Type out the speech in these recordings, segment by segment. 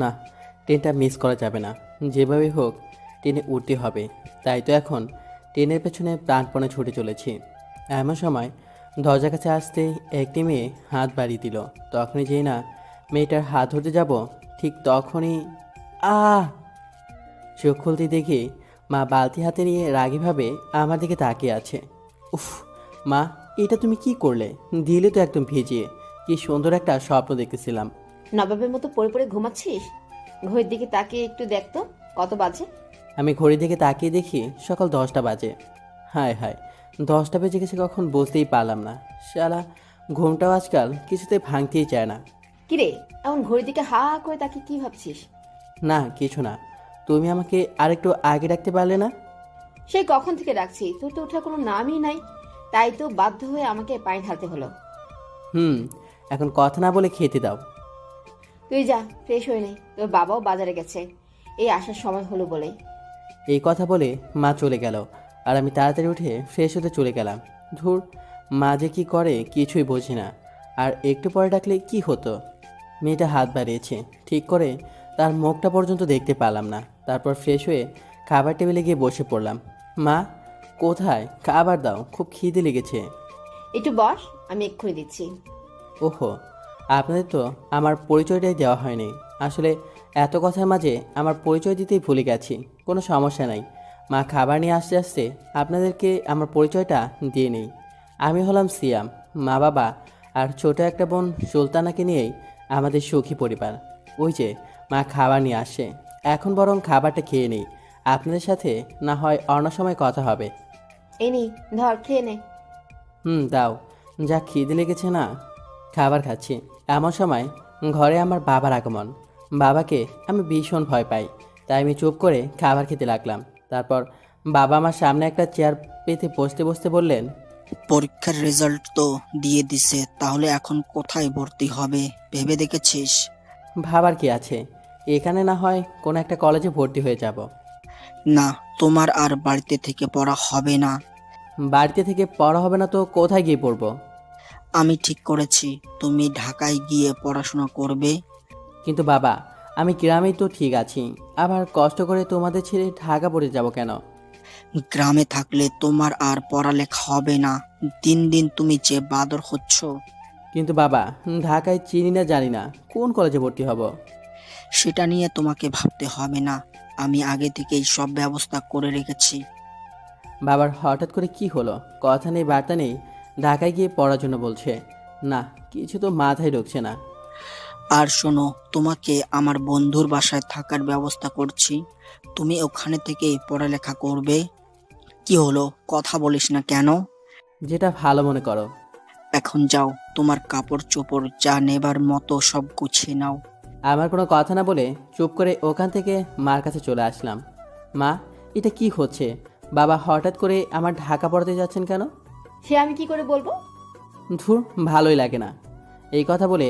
না, ট্রেনটা মিস করা যাবে না। যেভাবে হোক ট্রেনে উঠতে হবে। তাই তো এখন ট্রেনের পেছনে প্রাণপণে ছুটে চলেছি। এমন সময় দরজার কাছে আসতেই একটি মেয়ে হাত বাড়িয়ে দিল। তখনই যেই না মেয়েটার হাত ধরতে যাব, ঠিক তখনই আহ চোখ খুলতে দেখি মা বালতি হাতে নিয়ে রাগীভাবে আমার দিকে তাকিয়ে আছে। উফ মা, এটা তুমি কি করলে? দিলে তো একদম ভিজিয়ে। কি সুন্দর একটা স্বপ্ন দেখতেছিলাম। নবাবের মতো পড়ে পড়ে ঘুমাচ্ছিস? ঘড়ির দিকে তাকিয়ে একটু দেখতো কত বাজে। আমি ঘড়ির দিকে তাকিয়ে দেখি সকাল 10টা বাজে। হায় হায়, 10টা বেজে গেছে কখন বুঝতেই পারলাম না। শালা ঘুমটাও আজকাল কিছুতে ভাঙতেই চায় না। কিরে, এমন ঘড়ির দিকে হা হা করে তাকিয়ে কি ভাবছিস? না কিছু না। তুমি আমাকে আরেকটু আগে রাখতে পারলে না? সেই কখন থেকে রাখছি, তোর তো ওঠার কোনো নামই নাই। তাই তো বাধ্য হয়ে আমাকে পানি ঢালতে হলো। হুম, এখন কথা না বলে খেতে দাও। তুই যা, ফ্রেশ হয়ে নে, তোর বাবাও বাজারে গেছে, এই আসার সময় হলো বলে। এই কথা বলে মা চলে গেল, আর আমি তাড়াতাড়ি উঠে ফ্রেশ হতে চলে গেলাম। ধুর, মা যে কী করে কিছুই বুঝি না। আর একটু পরে ডাকলে কি হতো? মেয়েটা হাত বাড়িয়েছে, ঠিক করে তার মুখটা পর্যন্ত দেখতে পেলাম না। তারপর ফ্রেশ হয়ে খাবার টেবিলে গিয়ে বসে পড়লাম। মা, কোথায়? খাবার দাও, খুব খিদে লেগেছে। একটু বস, আমি এক্ষুনি দিচ্ছি। ওহো, আপনাদের তো আমার পরিচয়টাই দেওয়া হয়নি। আসলে এত কথার মাঝে আমার পরিচয় দিতেই ভুলে গেছি। কোনো সমস্যা নাই, মা খাবার নিয়ে আসতে আসতে আপনাদেরকে আমার পরিচয়টা দিয়ে নেই। আমি হলাম সিয়াম। মা বাবা আর ছোট একটা বোন সুলতানাকে নিয়েই আমাদের সুখী পরিবার। ওই যে মা খাবার নিয়ে আসে। এখন বরং খাবারটা খেয়ে নেই, আপনাদের সাথে না হয় অন্য সময় কথা হবে। এই নি, ধর খেয়ে নে। হুম, দাও। যা খিদে লেগেছে না। খাবার খাচ্ছি এমন সময় ঘরে আমার বাবার আগমন। বাবাকে আমি ভীষণ ভয় পাই, তাই আমি চুপ করে খাবার খেতে লাগলাম। তারপর বাবা আমার সামনে একটা চেয়ার পেতে বসতে বসতে বললেন, পরীক্ষার রেজাল্ট তো দিয়ে দিছে, তাহলে এখন কোথায় ভর্তি হবে ভেবে দেখেছিস? ভাবার কি আছে, এখানে না হয় কোনো একটা কলেজে ভর্তি হয়ে যাব। না, তোমার আর বাড়িতে থেকে পড়া হবে না। বাড়িতে থেকে পড়া হবে না তো কোথায় গিয়ে পড়বো? আমি ঠিক করেছি, তুমি ঢাকায় গিয়ে পড়াশোনা করবে। কিন্তু বাবা, আমি গ্রামেই তো ঠিক আছি, আবার কষ্ট করে তোমাদের ছেড়ে ঢাকা পড়ে যাব কেন? গ্রামে থাকলে তোমার আর পড়ালেখা হবে না। দিন দিন তুমি যে বাদর হচ্ছ। কিন্তু বাবা, ঢাকায় চিনি না জানি না কোন কলেজে ভর্তি হব। সেটা নিয়ে তোমাকে ভাবতে হবে না, আমি আগে থেকেই সব ব্যবস্থা করে রেখেছি। বাবার হঠাৎ করে কি হলো? কথা নেই বার্তা নেই, ঢাকায় গিয়ে পড়ার জন্য বলছে। না, কিছু তো মাথায় ঢুকছে না। আর শোনো, তোমাকে আমার বন্ধুর বাসায় থাকার ব্যবস্থা করছি, তুমি ওখানে থেকে পড়ালেখা করবে। কি হলো, কথা বলিস না কেন? যেটা ভালো মনে করো। এখন যাও, তোমার কাপড় চোপড় যা নেবার মতো সব গুছিয়ে নাও। আমার কোনো কথা না বলে চুপ করে ওখান থেকে মার কাছে চলে আসলাম। মা, এটা কি হচ্ছে? বাবা হঠাৎ করে আমার ঢাকা পড়াতে যাচ্ছেন কেন? সে আমি কি করে বলবো? ধুর, ভালোই লাগে না। এই কথা বলে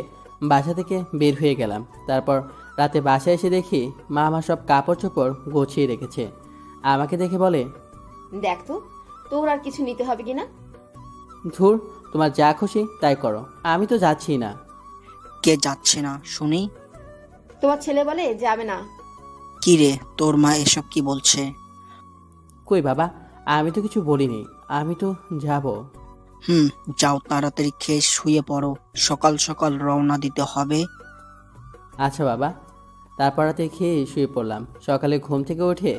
বাসা থেকে বের হয়ে গেলাম। তারপর রাতে বাসায় এসে দেখি মা আমার সব কাপড় চোপড় গুছিয়ে রেখেছে। আমাকে দেখে বলে, দেখ তো, তোর আর কিছু নিতে হবে কিনা। ধুর, তোমার যা খুশি তাই করো, আমি তো যাচ্ছি না। কে যাচ্ছে না শুনি? তোমার ছেলে বলে যাবে না। কি রে, তোর মা এসব কি বলছে? কই বাবা, আমি তো কিছু বলিনি, আমি তো যাব। যাও, তাড়াতাড়ি খেয়ে শুয়ে পড়ো, সকাল সকাল রওনা দিতে হবে। আচ্ছা বাবা। তারপর রাতে খেয়ে শুয়ে পড়লাম। সকালে ঘুম থেকে উঠে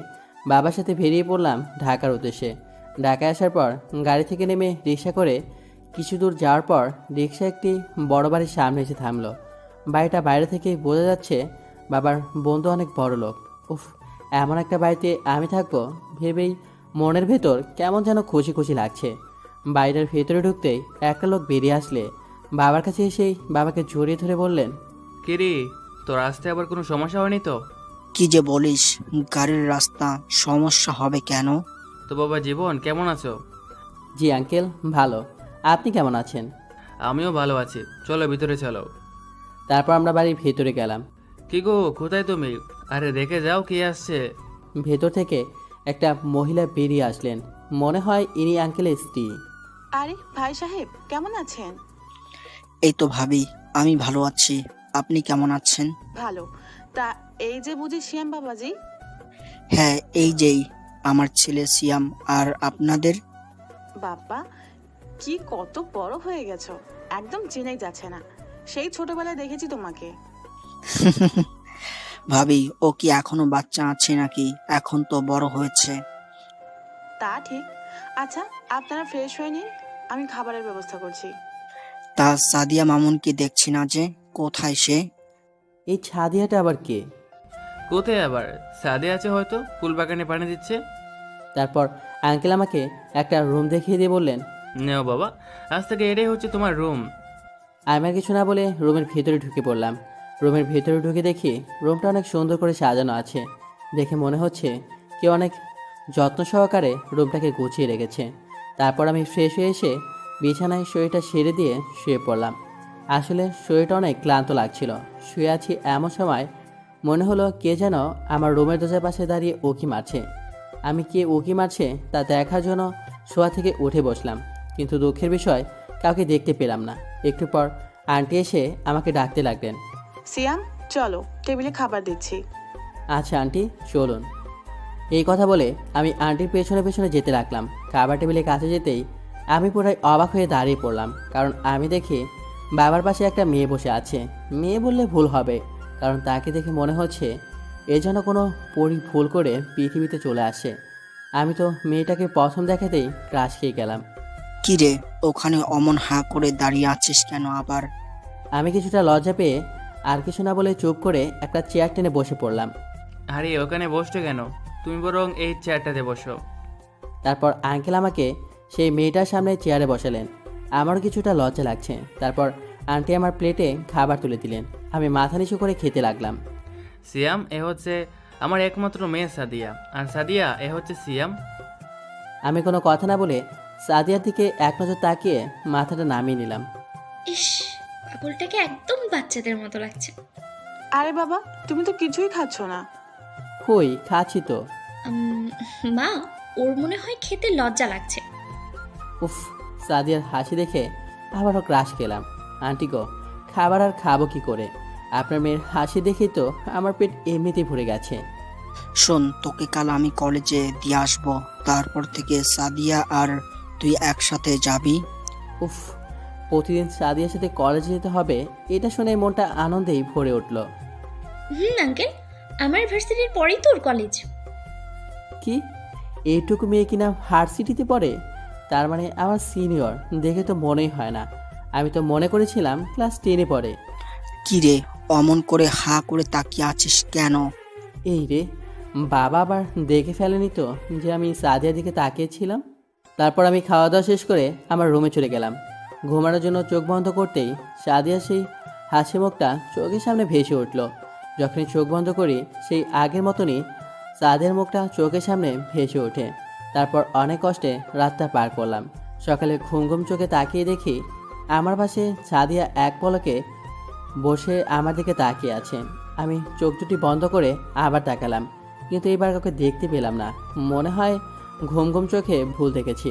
বাবার সাথে বেরিয়ে পড়লাম ঢাকার উদ্দেশ্যে। ঢাকায় আসার পর গাড়ি থেকে নেমে রিক্সা করে কিছু দূর যাওয়ার পর রিক্সা একটি বড় বাড়ির সামনে এসে থামলো। বাড়িটা বাইরে থেকেই বোঝা যাচ্ছে বাবার বন্ধু অনেক বড় লোক। উফ, এমন একটা বাড়িতে আমি থাকবো ভেবেই মনের ভেতর কেমন যেন খুশি খুশি লাগছে। বাড়িটার ভেতরে ঢুকতেই একটা লোক বেরিয়ে আসলে বাবার কাছে এসেই বাবাকে জড়িয়ে ধরে বললেন, কিরে, তোর আসতে আবার কোনো সমস্যা হয়নি তো? কি যে বলিস, গাড়ির রাস্তা সমস্যা হবে কেন? তো বাবা জীবন, কেমন আছো? জি আঙ্কেল, ভালো। আপনি কেমন আছেন? আমিও ভালো আছি, চলো ভিতরে চলো। তারপর আমরা বাড়ির ভেতরে গেলাম। কি গো, কোথায় তুমি? আরে দেখে যাও কে আসছে। ভেতর থেকে একটা মহিলা বেরিয়ে আসলেন। মনে হয় ইনি আঙ্কেলের স্ত্রী। আরে ভাই সাহেব, কেমন আছেন? এই তো ভাবি, আমি ভালো আছি, আপনি কেমন আছেন? ভালো। তা এই যে বুঝি শিয়াম বাবাজি? হ্যাঁ, এই যেই আমার ছেলে সিয়াম। আর আপনাদের? বাবা, কি কত বড় হয়ে গেছো, একদম চেনাই যাচ্ছে না। সেই ছোটবেলায় দেখেছি তোমাকে। ভাবি, ও কি এখনো বাচ্চা আছে নাকি? এখন তো বড় হয়েছে। তা ঠিক। আচ্ছা, আপনারা ফ্রেশ হয়ে নিন, আমি খাবারের ব্যবস্থা করছি। তা সাদিয়া মামুনকে দেখছি না যে, কোথায় সে? এই ছাদিয়াটা আবার কে? কোথায় আবার? সাদে আছে হয়তো, ফুল বাগানে পানি দিচ্ছে। তারপর আঙ্কেল আমাকে একটা রুম দেখিয়ে দিয়ে বললেন, নেও বাবা, আজ থেকে এটাই হচ্ছে তোমার রুম। আমি আর কিছু না বলে রুমের ভেতরে ঢুকে পড়লাম। রুমের ভেতরে ঢুকে দেখি রুমটা অনেক সুন্দর করে সাজানো আছে। দেখে মনে হচ্ছে কেউ অনেক যত্ন সহকারে রুমটাকে গুছিয়ে রেখেছে। তারপর আমি ফ্রেশ হয়ে এসে বিছানায় শরীরটা সেরে দিয়ে শুয়ে পড়লাম। আসলে শরীরটা অনেক ক্লান্ত লাগছিল। শুয়ে আছি এমন সময় মনে হলো কে যেন আমার রুমের দরজার পাশে দাঁড়িয়ে উঁকি মারছে। আমি কে উঁকি মারছে তা দেখার জন্য শোয়া থেকে উঠে বসলাম, কিন্তু দুঃখের বিষয় কাউকে দেখতে পেলাম না। একটু পর আন্টি এসে আমাকে ডাকতে লাগলেন। সিয়াম, চলো, টেবিলে খাবার দিচ্ছি। আচ্ছা আন্টি, চলুন। এই কথা বলে আমি আন্টির পেছনে পেছনে যেতে লাগলাম। খাবার টেবিলের কাছে যেতেই আমি পুরাই অবাক হয়ে দাঁড়িয়ে পড়লাম, কারণ আমি দেখি বাবার পাশে একটা মেয়ে বসে আছে। মেয়ে বললে ভুল হবে, কারণ তাকে দেখে মনে হচ্ছে এ যেন কোনো পরী ভুল করে পৃথিবীতে চলে আসে। আমি তো মেয়েটাকে প্রথম দেখাতেই ক্রাশ খেয়ে গেলাম। কি রে, ওখানে অমন হাঁ করে দাঁড়িয়ে আছিস কেন আবার? আমি কিছুটা লজ্জা পেয়ে আর কিছু না বলে চুপ করে একটা চেয়ার টেনে বসে পড়লাম। আরে ওখানে বসছো কেন? তুমি বরং এই চেয়ারটাতে বসো। তারপর আঙ্কেল আমাকে সেই মেয়েটার সামনে চেয়ারে বসালেন। আমারও কিছুটা লজ্জা লাগছে। তারপর আন্টি আমার প্লেটে খাবার তুলে দিলেন। আমি মাথা নিচু করে খেতে লাগলাম। সিয়াম, এ হচ্ছে আমার একমাত্র মেয়ে সাদিয়া, আর সাদিয়া এ হচ্ছে সিয়াম। আমি কোনো কথা না বলে সাদিয়ার দিকে এক নজর তাকিয়ে মাথাটা নামিয়ে নিলাম। ইস, পাগলটাকে একদম বাচ্চাদের মতো লাগছে। আরে বাবা, তুমি তো কিছুই খাচ্ছ না। কই, খাচ্ছি তো। মা, ওর মনে হয় খেতে লজ্জা লাগছে। উফ, সাদিয়ার হাসি দেখে আবারও ক্রাশ খেলাম। আন্টি গো, খাবার আর খাবো কি করে? আপনার মেয়ের হাসি দেখেই তো আমার পেট এমনিতেই ভরে গেছে। শোন, তোকে কাল আমি কলেজে দিয়ে আসবো। তারপর থেকে সাদিয়া আর তুই একসাথে যাবি। উফ, প্রতিদিন সাদিয়ার সাথে কলেজে যেতে হবে, এটা শুনে মনটা আনন্দেই ভরে উঠল। আঙ্কেল, আমার ভার্সিটির পরেই তো ওর কলেজ। কি, এইটুকু মেয়ে কিনা ভার্সিটিতে পড়ে? তার মানে আমার সিনিয়র। দেখে তো মনেই হয় না। আমি তো মনে করেছিলাম ক্লাস 10-এ পড়ে। কি রে, অমন করে হাঁ করে তাকিয়ে আছিস কেন? এই রে, বাবা আবার দেখে ফেলেনি তো যে আমি সাদিয়ার দিকে তাকিয়েছিলাম? তারপর আমি খাওয়া দাওয়া শেষ করে আমার রুমে চলে গেলাম। ঘুমানোর জন্য চোখ বন্ধ করতেই সাদিয়া সেই হাসি মুখটা চোখের সামনে ভেসে উঠল। যখনই চোখ বন্ধ করি সেই আগের মতনই সাদিয়ার মুখটা চোখের সামনে ভেসে ওঠে। তারপর অনেক কষ্টে রাতটা পার করলাম। সকালে ঘুম ঘুম চোখে তাকিয়ে দেখি আমার পাশে সাদিয়া এক পলকে বসে আমার দিকে তাকিয়ে আছে। আমি চোখ দুটি বন্ধ করে আবার তাকালাম, কিন্তু এবার কাউকে দেখতে পেলাম না। মনে হয় ঘুম ঘুম চোখে ভুল দেখেছি।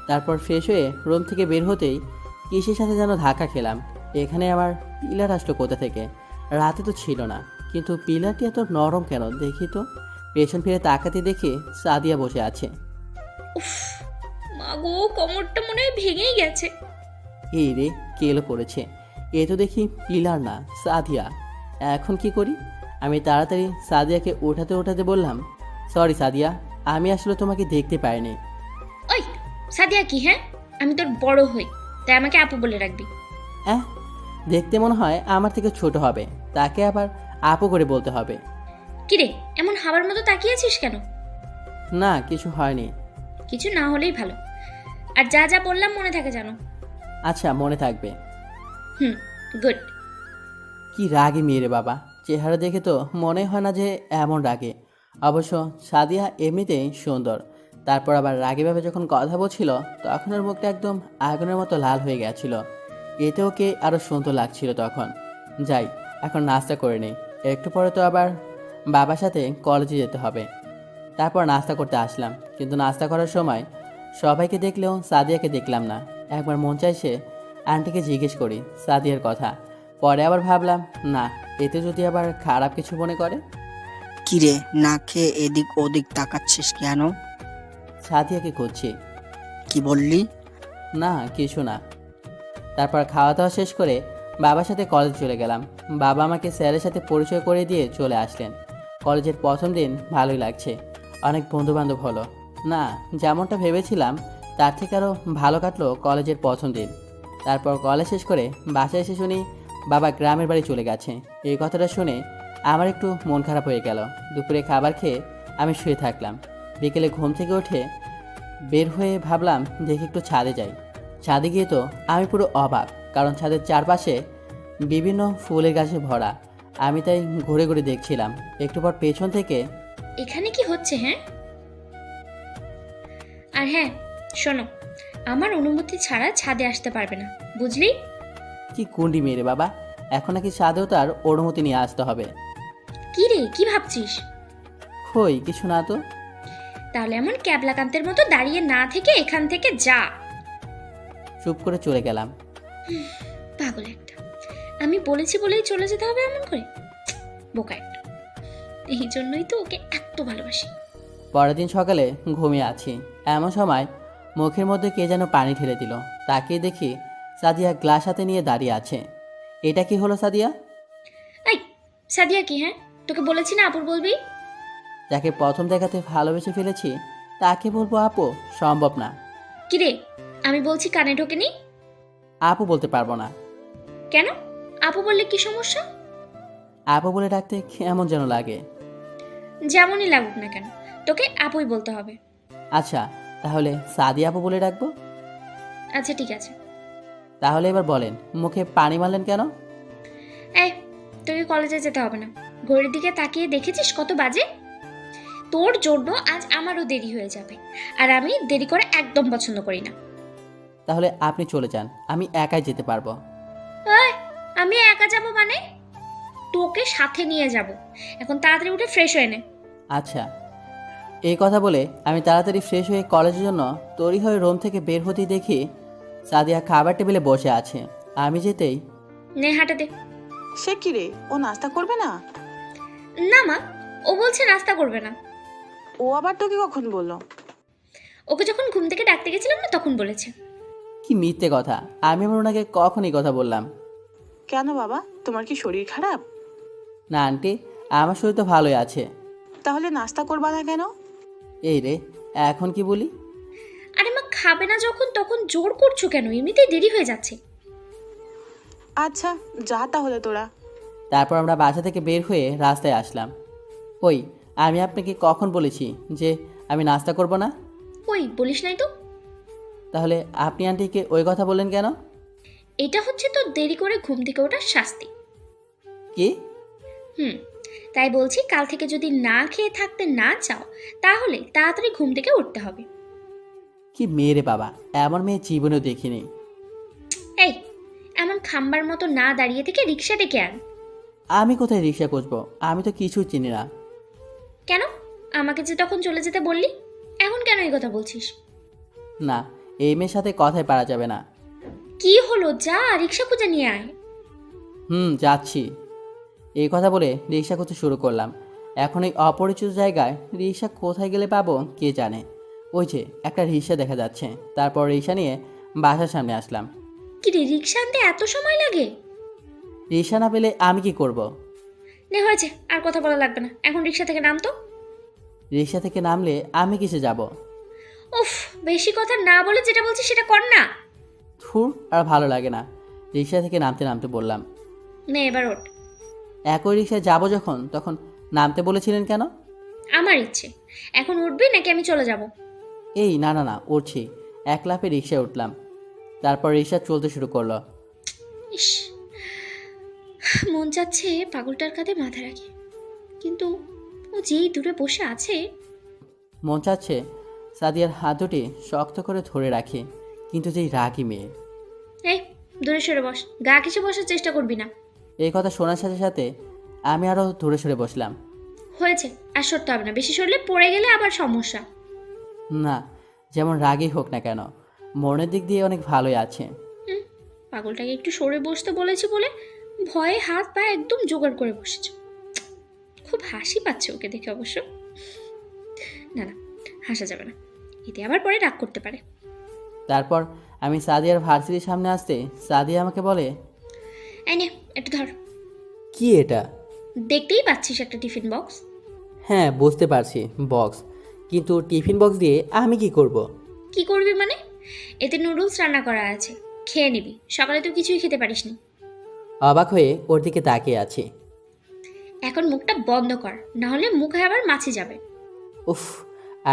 তারপর ফ্রেশ হয়ে রুম থেকে বের হতেই কিসের সাথে যেন ধাক্কা খেলাম। এখানে আমার পিলার আসলো কোথা থেকে? রাতে তো ছিল না, কিন্তু পিলারটি এত নরম কেন দেখি তো। পেছন ফিরে তাকাতে দেখি সাদিয়া বসে আছে। উফ, মা গো, কোমরটা মনে হয় ভেঙেই গেছে। এই রে, কেলো করেছে। এ তো দেখি পিলার না, সাদিয়া। এখন কি করি? আমি তাড়াতাড়ি সাদিয়াকে ওঠাতে ওঠাতে বললাম, সরি সাদিয়া, আমি আসলে তোমাকে দেখতে পাইনি। ওই সাদিয়া কি? হ্যাঁ, আমি তোর বড় হই, তাই আমাকে আপু বলে রাখবি। দেখতে মনে হয় আমার থেকে ছোট হবে, তাকে আবার আপু করে বলতে হবে? কিরে, এমন হাওয়ার মতো তাকিয়েছিস কেন? না, কিছু হয়নি। কিছু না হলেই ভালো। আর যা যা বললাম মনে থাকে জানো? আচ্ছা, মনে থাকবে। গুড। কি রাগে মেয়ে রে বাবা, চেহারা দেখে তো মনে হয় না যে এমন রাগে। অবশ্য সাদিয়া এমনিতেই সুন্দর। তারপর আবার রাগীভাবে যখন কথা বলছিল তখন ওর মুখটা একদম আগুনের মতো লাল হয়ে গেছিল। এতে ওকে আরও সুন্দর লাগছিল তখন। যাই, এখন নাস্তা করে নিই। একটু পরে তো আবার বাবার সাথে কলেজে যেতে হবে। তারপর নাস্তা করতে আসলাম, কিন্তু নাস্তা করার সময় সবাইকে দেখলেও সাদিয়াকে দেখলাম না। একবার মন চাইছে আন্টিকে জিজ্ঞেস করি সাদিয়ার কথা। পরে আবার ভাবলাম না, এতে যদি আবার খারাপ কিছু মনে করে। কিরে, না খেয়ে এদিক ওদিক তাকাচ্ছিস কেন? সাদিয়াকে খুঁজছি। কি বললি? না, কিছু না। তারপর খাওয়া দাওয়া শেষ করে বাবার সাথে কলেজ চলে গেলাম। বাবা আমাকে স্যারের সাথে পরিচয় করে দিয়ে চলে আসলেন। কলেজের প্রথম দিন ভালোই লাগছে, অনেক বন্ধুবান্ধব হলো। না, যেমনটা ভেবেছিলাম তার থেকে আরও ভালো কাটলো কলেজের প্রথম দিন। তারপর কলেজ শেষ করে বাসায় এসে শুনি বাবা গ্রামের বাড়ি চলে গেছে। এই কথাটা শুনে আমার একটু মন খারাপ হয়ে গেল। দুপুরে খাবার খেয়ে আমি শুয়ে থাকলাম। বিকেলে ঘুম থেকে উঠে বের হয়ে ভাবলাম দেখি একটু ছাদে যাই। ছাদে গিয়ে তো আমি পুরো অবাক, কারণ ছাদের চারপাশে বিভিন্ন ফুলের গাছে ভরা। আমি তাই ঘুরে ঘুরে দেখছিলাম। একটু পর পেছন থেকে এখানে কি হচ্ছে হ্যাঁ? আর হ্যাঁ, শোনো, আমার অনুমতি ছাড়া ছাদে আসতে পারবে না, বুঝলি? কি কুন্ডি মেরে বাবা, এখন নাকি ছাদেও তার অনুমতি নিয়ে আসতে হবে? কি রে, কি ভাবছিস? কই কিছু না তো। তাহলে এমন ক্যাবলাকান্তের মতো দাঁড়িয়ে না থেকে এখান থেকে যা। চুপ করে চলে গেলাম। পাগল একটা। আমি বলেছি বলেই চলে যেতে হবে এমন করে? বোকা একটা। এই জন্যই তো ওকে এত ভালোবাসি। পরের দিন সকালে ঘুমিয়ে আছি, এমন সময় মুখের মধ্যে কে যেন পানি ঢেলে দিল। তাকিয়ে দেখি সাদিয়া গ্লাস হাতে নিয়ে দাঁড়িয়ে আছে। এটা কি হলো সাদিয়া? এই, সাদিয়া কি হ্যাঁ? তোকে বলেছি না আপুর বলবি? যাকে প্রথম দেখাতে ভালোবেসে ফেলেছি তাকে বলবো আপু? সম্ভব না। কি রে, আমি বলছি কানে ঢোকেনি? আপু বলতে পারবো না। কেন? আপু বললে কি সমস্যা? আপু বলে ডাকতে কেমন যেন লাগে। যেমনই লাগুক না কেন, তোকে আপুই বলতে হবে। আচ্ছা, তাহলে সাদিয়া আপু বলে ডাকবো। আচ্ছা ঠিক আছে। তাহলে এবার বলেন, মুখে পানি মারলেন কেন? এই, তোকে কলেজে যেতে হবে না। ঘড়ির দিকে তাকিয়ে দেখেছিস কত বাজে? তোর জন্য আজ আমারও দেরি হয়ে যাবে, আর আমি দেরি করে একদম পছন্দ করি না। তাহলে আপনি চলে যান, আমি একাই যেতে পারবো। এই, আমি একা যাব মানে? তোকে সাথে নিয়ে যাব। এখন তাড়াতাড়ি উঠে ফ্রেশ হয়ে নে। আচ্ছা। এই কথা বলে আমি তাড়াতাড়ি ফ্রেশ হয়ে কলেজের জন্য তৈরি হয়ে রুম থেকে বের হতেই দেখি সাদিয়া খাবার টেবিলে বসে আছে। আমি যেতেই নে হাঁটা দে। সে কি রে, ও নাস্তা করবে না? না মা, ও বলছে নাস্তা করবে না। ও আবার তোকে কখন বললো? ওকে যখন ঘুম থেকে ডাকতে গেছিলাম না তখন বলেছে। কি মিথ্যে কথা, আমি আমার ওনাকে কখন এই কথা বললাম? কেন বাবা, তোমার কি শরীর খারাপ? না আন্টি, আমার শরীর তো ভালোই আছে। তাহলে নাস্তা করবা না কেন? এই রে, এখন কি বলি? আরে মা, খাবে না যখন তখন জোর করছো কেন? এমনিতেই দেরি হয়ে যাচ্ছে। আচ্ছা, যা তাহলে তোরা। তারপর আমরা বাসা থেকে বের হয়ে রাস্তায় আসলাম। ওই, আমি আপনাকে কখন বলেছি যে আমি নাস্তা করব না? ওই বলিস নাই তো। তাহলে আপনি আন্টিকে ওই কথা বললেন কেন? এটা হচ্ছে তো দেরি করে ঘুম থেকে ওঠার শাস্তি। কি? তাই বলছি, কাল থেকে যদি না খেয়ে থাকতে না চাও তাহলে তাড়াতাড়ি ঘুম থেকে উঠতে হবে। কি মেয়ে রে বাবা, এমন মেয়ে জীবনেও দেখিনি। এই, এমন খাম্বার মতো না দাঁড়িয়ে থেকে রিক্সা ডেকে আন। আমি কোথায় রিক্সা খুঁজবো? আমি তো কিছু চিনি না। কেন? আমাকে যে তখন চলে যেতে বললি, এখন কেন এই কথা বলছিস? না, এই মেয়ের সাথে কথায় পারা যাবে না। কি হলো, যা রিক্সা খুঁজে নিয়ে আয়। যাচ্ছি। এই কথা বলে রিক্সা খুঁজতে শুরু করলাম। এখন এই অপরিচিত জায়গায় রিক্সা কোথায় গেলে পাবো কে জানে। ওই যে একটা রিক্সা দেখা যাচ্ছে। তারপর রিক্সা নিয়ে বাসার সামনে আসলাম। কি রে, রিক্সা আনতে এত সময় লাগে? রিক্সা না পেলে আমি কি করব? নে হয়েছে, আর কথা বলা লাগবে না, এখন রিক্সা থেকে নাম তো। রিক্সা থেকে নামলে আমি কিসে যাব? উফ, বেশি কথা না বলে যেটা বলছি সেটা কর না। থুর, আর ভালো লাগে না। রিক্সা থেকে নামতে নামতে বললাম। নে এবার ওঠ। একই রিক্সায় যাবো যখন, তখন নামতে বলেছিলেন কেন? আমার ইচ্ছে। এখন উঠবি নাকি আমি চলে যাব? এই না না না, উঠছি। এক লাফে রিক্সায় উঠলাম। তারপর রিক্সা চলতে শুরু করলো। ইস, মন চাচ্ছে পাগলটার কাঁধে মাথা রাখি, কিন্তু ও যেই দূরে বসে আছে। মন চাচ্ছে সাদিয়ার হাত দুটি শক্ত করে ধরে রাখি, কিন্তু যেই রাগী মেয়ে। এই, দূরে সরে বস, গা ঘেঁষে বসার চেষ্টা করবি না। এই কথা শোনার সাথে সাথে আমি আরও দূরে সরে বসলাম। হয়েছে, আর সরতে হবে না, বেশি সরলে পড়ে গেলে আবার সমস্যা। না, যেমন রাগই হোক না কেন, মনের দিক দিয়ে অনেক ভালোই আছে। পাগলটাকে একটু সরে বসতে বলেছি বলে ভয়ে হাত পা একদম জোগাড় করে বসেছে। খুব হাসি পাচ্ছে ওকে দেখে অবশ্য। না না, হাসা যাবে না, এতে আবার পরে রাগ করতে পারে। তারপর আমি সাদিয়ার ভার্সিটির সামনে আসতে সাদিয়া আমাকে বলে, এই নে একটু ধর। কি এটা? দেখতেই পাচ্ছিস একটা টিফিন বক্স। হ্যাঁ বুঝতে পারছি বক্স, কিন্তু টিফিন বক্স দিয়ে আমি কি করব? কি করবি মানে? এতে নুডলস রান্না করা আছে, খেয়ে নিবি। সকালে তো কিছুই খেতে পারিসনি। অবাক হয়ে ওর দিকে তাকিয়ে আছি। এখন মুখটা বন্ধ কর, না হলে মুখে আবার মাছি যাবে। উফ,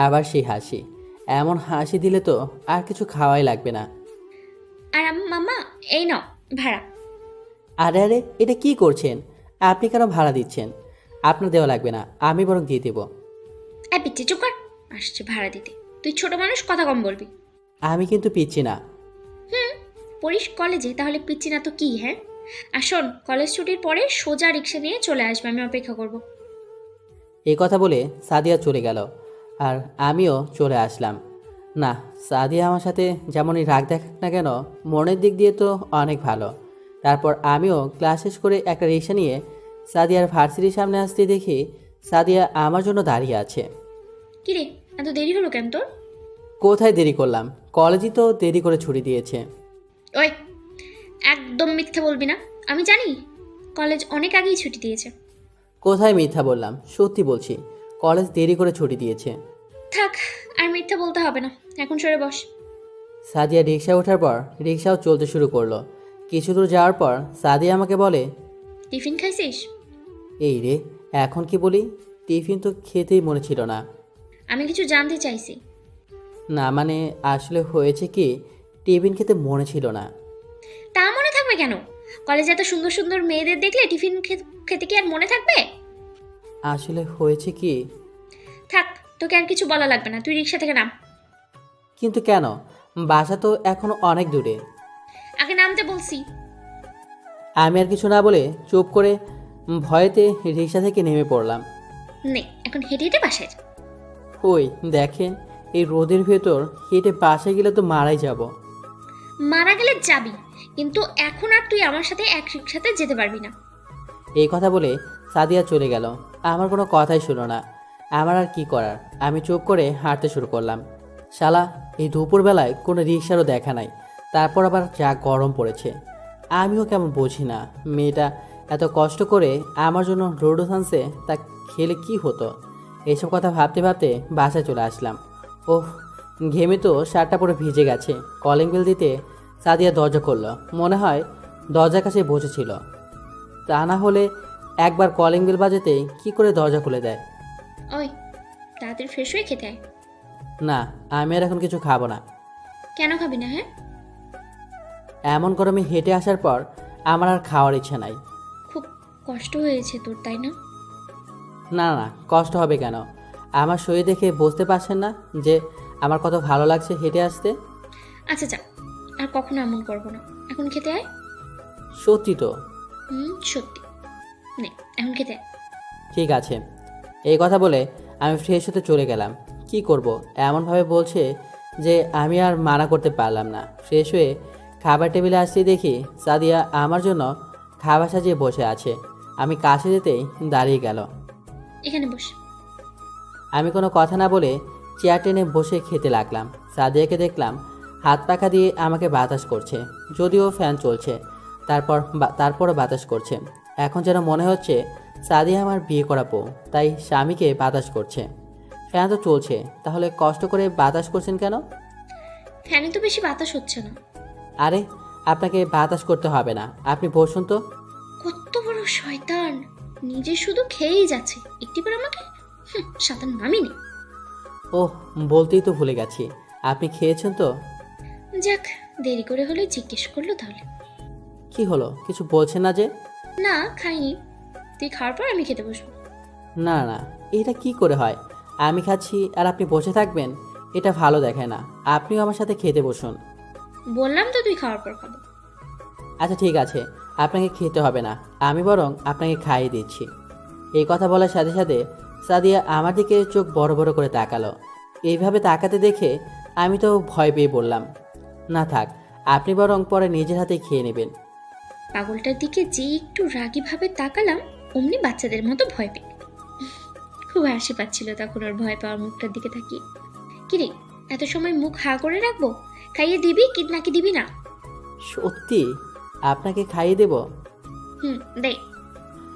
আবার সেই হাসি। এমন হাসি দিলে তো আর কিছু খাওয়াই লাগবে না। আর মাম্মা, এই নাও ভাড়া। আরে আরে, এটা কি করছেন? আপনি কেন ভাড়া দিচ্ছেন? আপনার দেওয়া লাগবে না, আমি বরং দিয়ে দেবো। পিচ্ছি চুপ কর, আসছে ভাড়া দিতে। তুই ছোট মানুষ, কথা কম বলবি। আমি কিন্তু পিচ্ছি না। পড়িস কলেজে, তাহলে পিচ্ছি না তো কি? হ্যাঁ, আর শোন, কলেজ ছুটির পরে সোজা রিক্সা নিয়ে চলে আসবে, আমি অপেক্ষা করব। এই কথা বলে সাদিয়া চলে গেল, আর আমিও চলে আসলাম। না, সাদিয়া আমার সাথে যেমনই রাগ দেখাক না কেন, মনের দিক দিয়ে তো অনেক ভালো। তারপর আমিও ক্লাস শেষ করে একটা রিক্সা নিয়ে সাদিয়ার ভার্সিটির সামনে আসতে দেখি সাদিয়া আমার জন্য দাঁড়িয়ে আছে। কি রে, এত দেরি হলো কেন তোর? কোথায় দেরি করলাম? কলেজই তো দেরি করে ছুটি দিয়েছে। ওই, একদম মিথ্যা বলবি না। আমি জানি কলেজ অনেক আগেই ছুটি দিয়েছে। কোথায় মিথ্যা বললাম? সত্যি বলছি, কলেজ দেরি করে ছুটি দিয়েছে। থাক, আর মিথ্যা বলতে হবে না, এখন সরে বস। সাদিয়া রিক্সা ওঠার পর রিক্সাও চলতে শুরু করলো। কিছু দূর যাওয়ার পর সাদিয়া আমাকে বলে, টিফিন খাইছিস? এই রে, এখন কি বলি? টিফিন তো খেতেই মনে ছিল না। আমি কিছু জানতে চাইছি। না মানে আসলে হয়েছে কি, টিফিন খেতে মনে ছিল না। তা মনে থাকবে কেন? কলেজে এত সুন্দর সুন্দর মেয়েদের দেখলে টিফিন খেতে কি আর মনে থাকবে? আসলে হয়েছে কি। থাক, তোকে আর কিছু বলা লাগবে না, তুই রিক্সা থেকে নাম। কিন্তু কেন? বাসা তো এখনো অনেক দূরে। আগে নামতে বলছি। আমি আর কিছু না বলে চুপ করে ভয়েতে রিক্সা থেকে নেমে পড়লাম। নে, এখন হেঁটে হেঁটে বাসায় যা। ওই দেখেন, এই রোদের ভেতর হেঁটে বাসায় গেলে তো মারাই যাব। মারা গেলে যাবি, কিন্তু এখন আর তুই আমার সাথে এক রিক্সাতে যেতে পারবি না। এই কথা বলে সাদিয়া চলে গেল। আমার কোনো কথাই শুনো না। আমার আর কি করার, আমি চুপ করে হাঁটতে শুরু করলাম। শালা, এই দুপুরবেলায় কোনো রিক্সারও দেখা নাই। তারপর আবার যা গরম পড়েছে। আমিও কেমন বুঝি না, মেয়েটা এত কষ্ট করে আমার জন্য রোডো আনছে, তা খেলে কি হতো। এইসব কথা ভাবতে ভাবতে বাসায় চলে আসলাম। ওহ, ঘেমে তো শার্টটা পুরো ভিজে গেছে। কলিং বেল দিতে সাদিয়া দরজা করলো। মনে হয় দরজার কাছে বসেছিল, তা না হলে একবার কলিং বেল বাজাতেই কি করে দরজা খুলে দেয়। ওই, তাড়াতাড়ি ফ্রেশ হয়ে খেতে আয়। না, আমি আর এখন কিছু খাবো না। কেন খাবি না? হ্যাঁ, এমন গরমে হেঁটে আসার পর আমার আর খাওয়ার ইচ্ছা নাই। খুব কষ্ট হয়েছে তোর, তাই না? না না, কষ্ট হবে কেন? আমার শরীর দেখে বুঝতে পারছেন না যে আমার কত ভালো লাগছে হেঁটে আসতে? আচ্ছা যা, আর কখনো এমন করবো না। এখন খেতে আয়। সত্যি তো? সত্যি। নে, এখন খেতে আয়। ঠিক আছে। এই কথা বলে আমি ফ্রেশ হতে চলে গেলাম। কি করব, এমনভাবে বলছে যে আমি আর মানা করতে পারলাম না। ফ্রেশ হয়ে খাবার টেবিলে আসতে দেখি সাদিয়া আমার জন্য খাবার সাজিয়ে বসে আছে। আমি কাছে যেতেই দাঁড়িয়ে গেল। এখানে বস। আমি কোনো কথা না বলে চেয়ার টেনে বসে খেতে লাগলাম। সাদিয়াকে দেখলাম হাত পাখা দিয়ে আমাকে বাতাস করছে, যদিও ফ্যান চলছে। তারপরও বাতাস করছে। এখন যেন মনে হচ্ছে সাদিয়া আমার বিয়ে করা বউ, তাই স্বামীকে বাতাস করছে। ফ্যান তো চলছে, তাহলে কষ্ট করে বাতাস করছেন কেন? ফ্যানে তো বেশি বাতাস হচ্ছে না। আরে, আপনাকে বাতাস করতে হবে না, আপনি বসুন তো। কত বড় শয়তান, নিজে শুধু খেয়েই যাচ্ছে, একটিবার আমাকে সাঁতার নামই নেই। ওহ, বলতেই তো ভুলে গেছি, আপনি খেয়েছেন তো? যাক, দেরি করে হলে জিজ্ঞেস করলো তাহলে। কি হলো, কিছু বলছেন না যে? না, খাইনি। তুই খাওয়ার পর আমি খেতে বসবো। না না, এটা কি করে হয়? আমি খাচ্ছি আর আপনি বসে থাকবেন, এটা ভালো দেখায় না। আপনিও আমার সাথে খেতে বসুন। বললাম তো তুই খাওয়ার পর খাবো। আচ্ছা ঠিক আছে, আপনাকে খেতে হবে না, আমি বরং আপনাকে খাইয়ে দিচ্ছি। এই কথা বলার সাথে সাথে সাদিয়া আমার দিকে চোখ বড় বড় করে তাকালো। এইভাবে তাকাতে দেখে আমি তো ভয় পেয়ে বললাম, না থাক, আপনি বরং পরে নিজের হাতে খেয়ে নেবেন। পাগলটার দিকে যে একটু রাগীভাবে তাকালাম অমনি বাচ্চাদের মতো ভয় পেয়ে খুব হাসি পাচ্ছিল তখন ওর ভয় পাওয়ার মুখটার দিকে তাকিয়ে। কিরে, এত সময় মুখ হা করে রাখবো? খাইয়ে দিবি কি নাকি দিবি না? সত্যি আপনাকে খাইয়ে দেব? দে।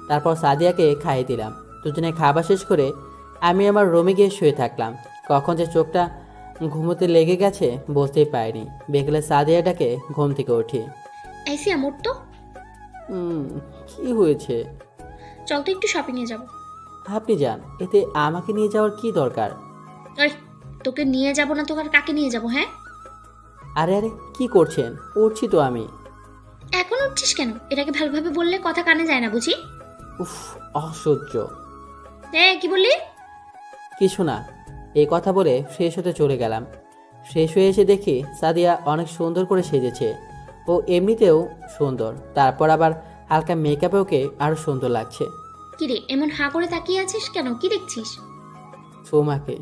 তারপর সাদিয়াকে খাইয়ে দিলাম। দুজনে খাবার শেষ করে আমি আমার রুমে গিয়ে শুয়ে থাকলাম। কখন যে চোখটা ঘুমোতে লেগে গেছে বুঝতেই পারিনি। বিকেলে সাদিয়াটাকে ঘুম থেকে উঠি। আইসি আমর তো, কি হয়েছে? চল তো একটু শপিংয়ে যাবো। আপনি যান, এতে আমাকে নিয়ে যাওয়ার কি দরকার? ওই, তোকে নিয়ে যাব না তো আর কাকে নিয়ে যাব? হ্যাঁ, আরে আরে কি করছেন? উঠছি তো আমি। এখন উঠছিস কেন? এটাকে ভালোভাবে বললে কথা কানে যায় না বুঝি? উফ, অসহ্য। কি বললি? কিছু না। এই কথা বলে ফ্রেশ হতে চলে গেলাম। ফ্রেশ হয়ে এসে দেখি সাদিয়া অনেক সুন্দর করে সেজেছে। ও এমনিতেও সুন্দর, তারপর আবার হালকা মেকআপে ওকে আরও সুন্দর লাগছে। কিরে, এমন হা করে তাকিয়ে আছিস কেন? কি দেখছিস? তোমাকে।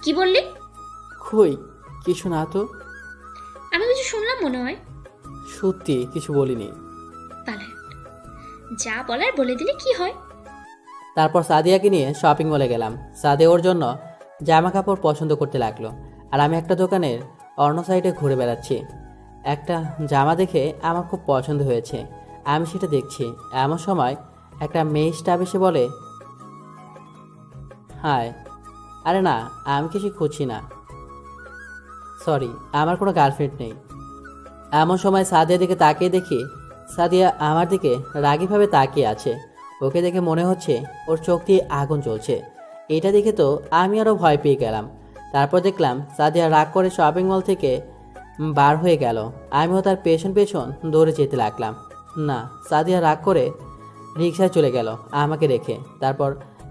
কি বললি? কই কিছু না তো। আমি কিছু শুনলাম মনে হয়। সত্যি কিছু বলিনি। পালা, যা বলার বলে দিলে কি হয়। তারপর সাদিয়াকে নিয়ে শপিং মলে গেলাম। সাদিয়া ওর জন্য জামা কাপড় পছন্দ করতে লাগলো, আর আমি একটা দোকানের অন্য সাইডে ঘুরে বেড়াচ্ছি। একটা জামা দেখে আমার খুব পছন্দ হয়েছে, আমি সেটা দেখছি। এমন সময় একটা মেয়ে স্টাফ এসে বলে, হাই। আরে না, আমি কিছু খুঁজছি না, সরি, আমার কোনো গার্লফ্রেন্ড নেই। এমন সময় সাদিয়ার দিকে তাকিয়ে দেখি সাদিয়া আমার দিকে রাগীভাবে তাকিয়ে আছে। ওকে দেখে মনে হচ্ছে ওর চোখ দিয়ে আগুন জ্বলছে। এটা দেখে তো আমি আরও ভয় পেয়ে গেলাম। তারপর দেখলাম সাদিয়া রাগ করে শপিং মল থেকে বার হয়ে গেল। আমিও তার পেছন পেছন দৌড়ে যেতে লাগলাম। না, সাদিয়া রাগ করে রিকশায় চলে গেল আমাকে রেখে। তারপর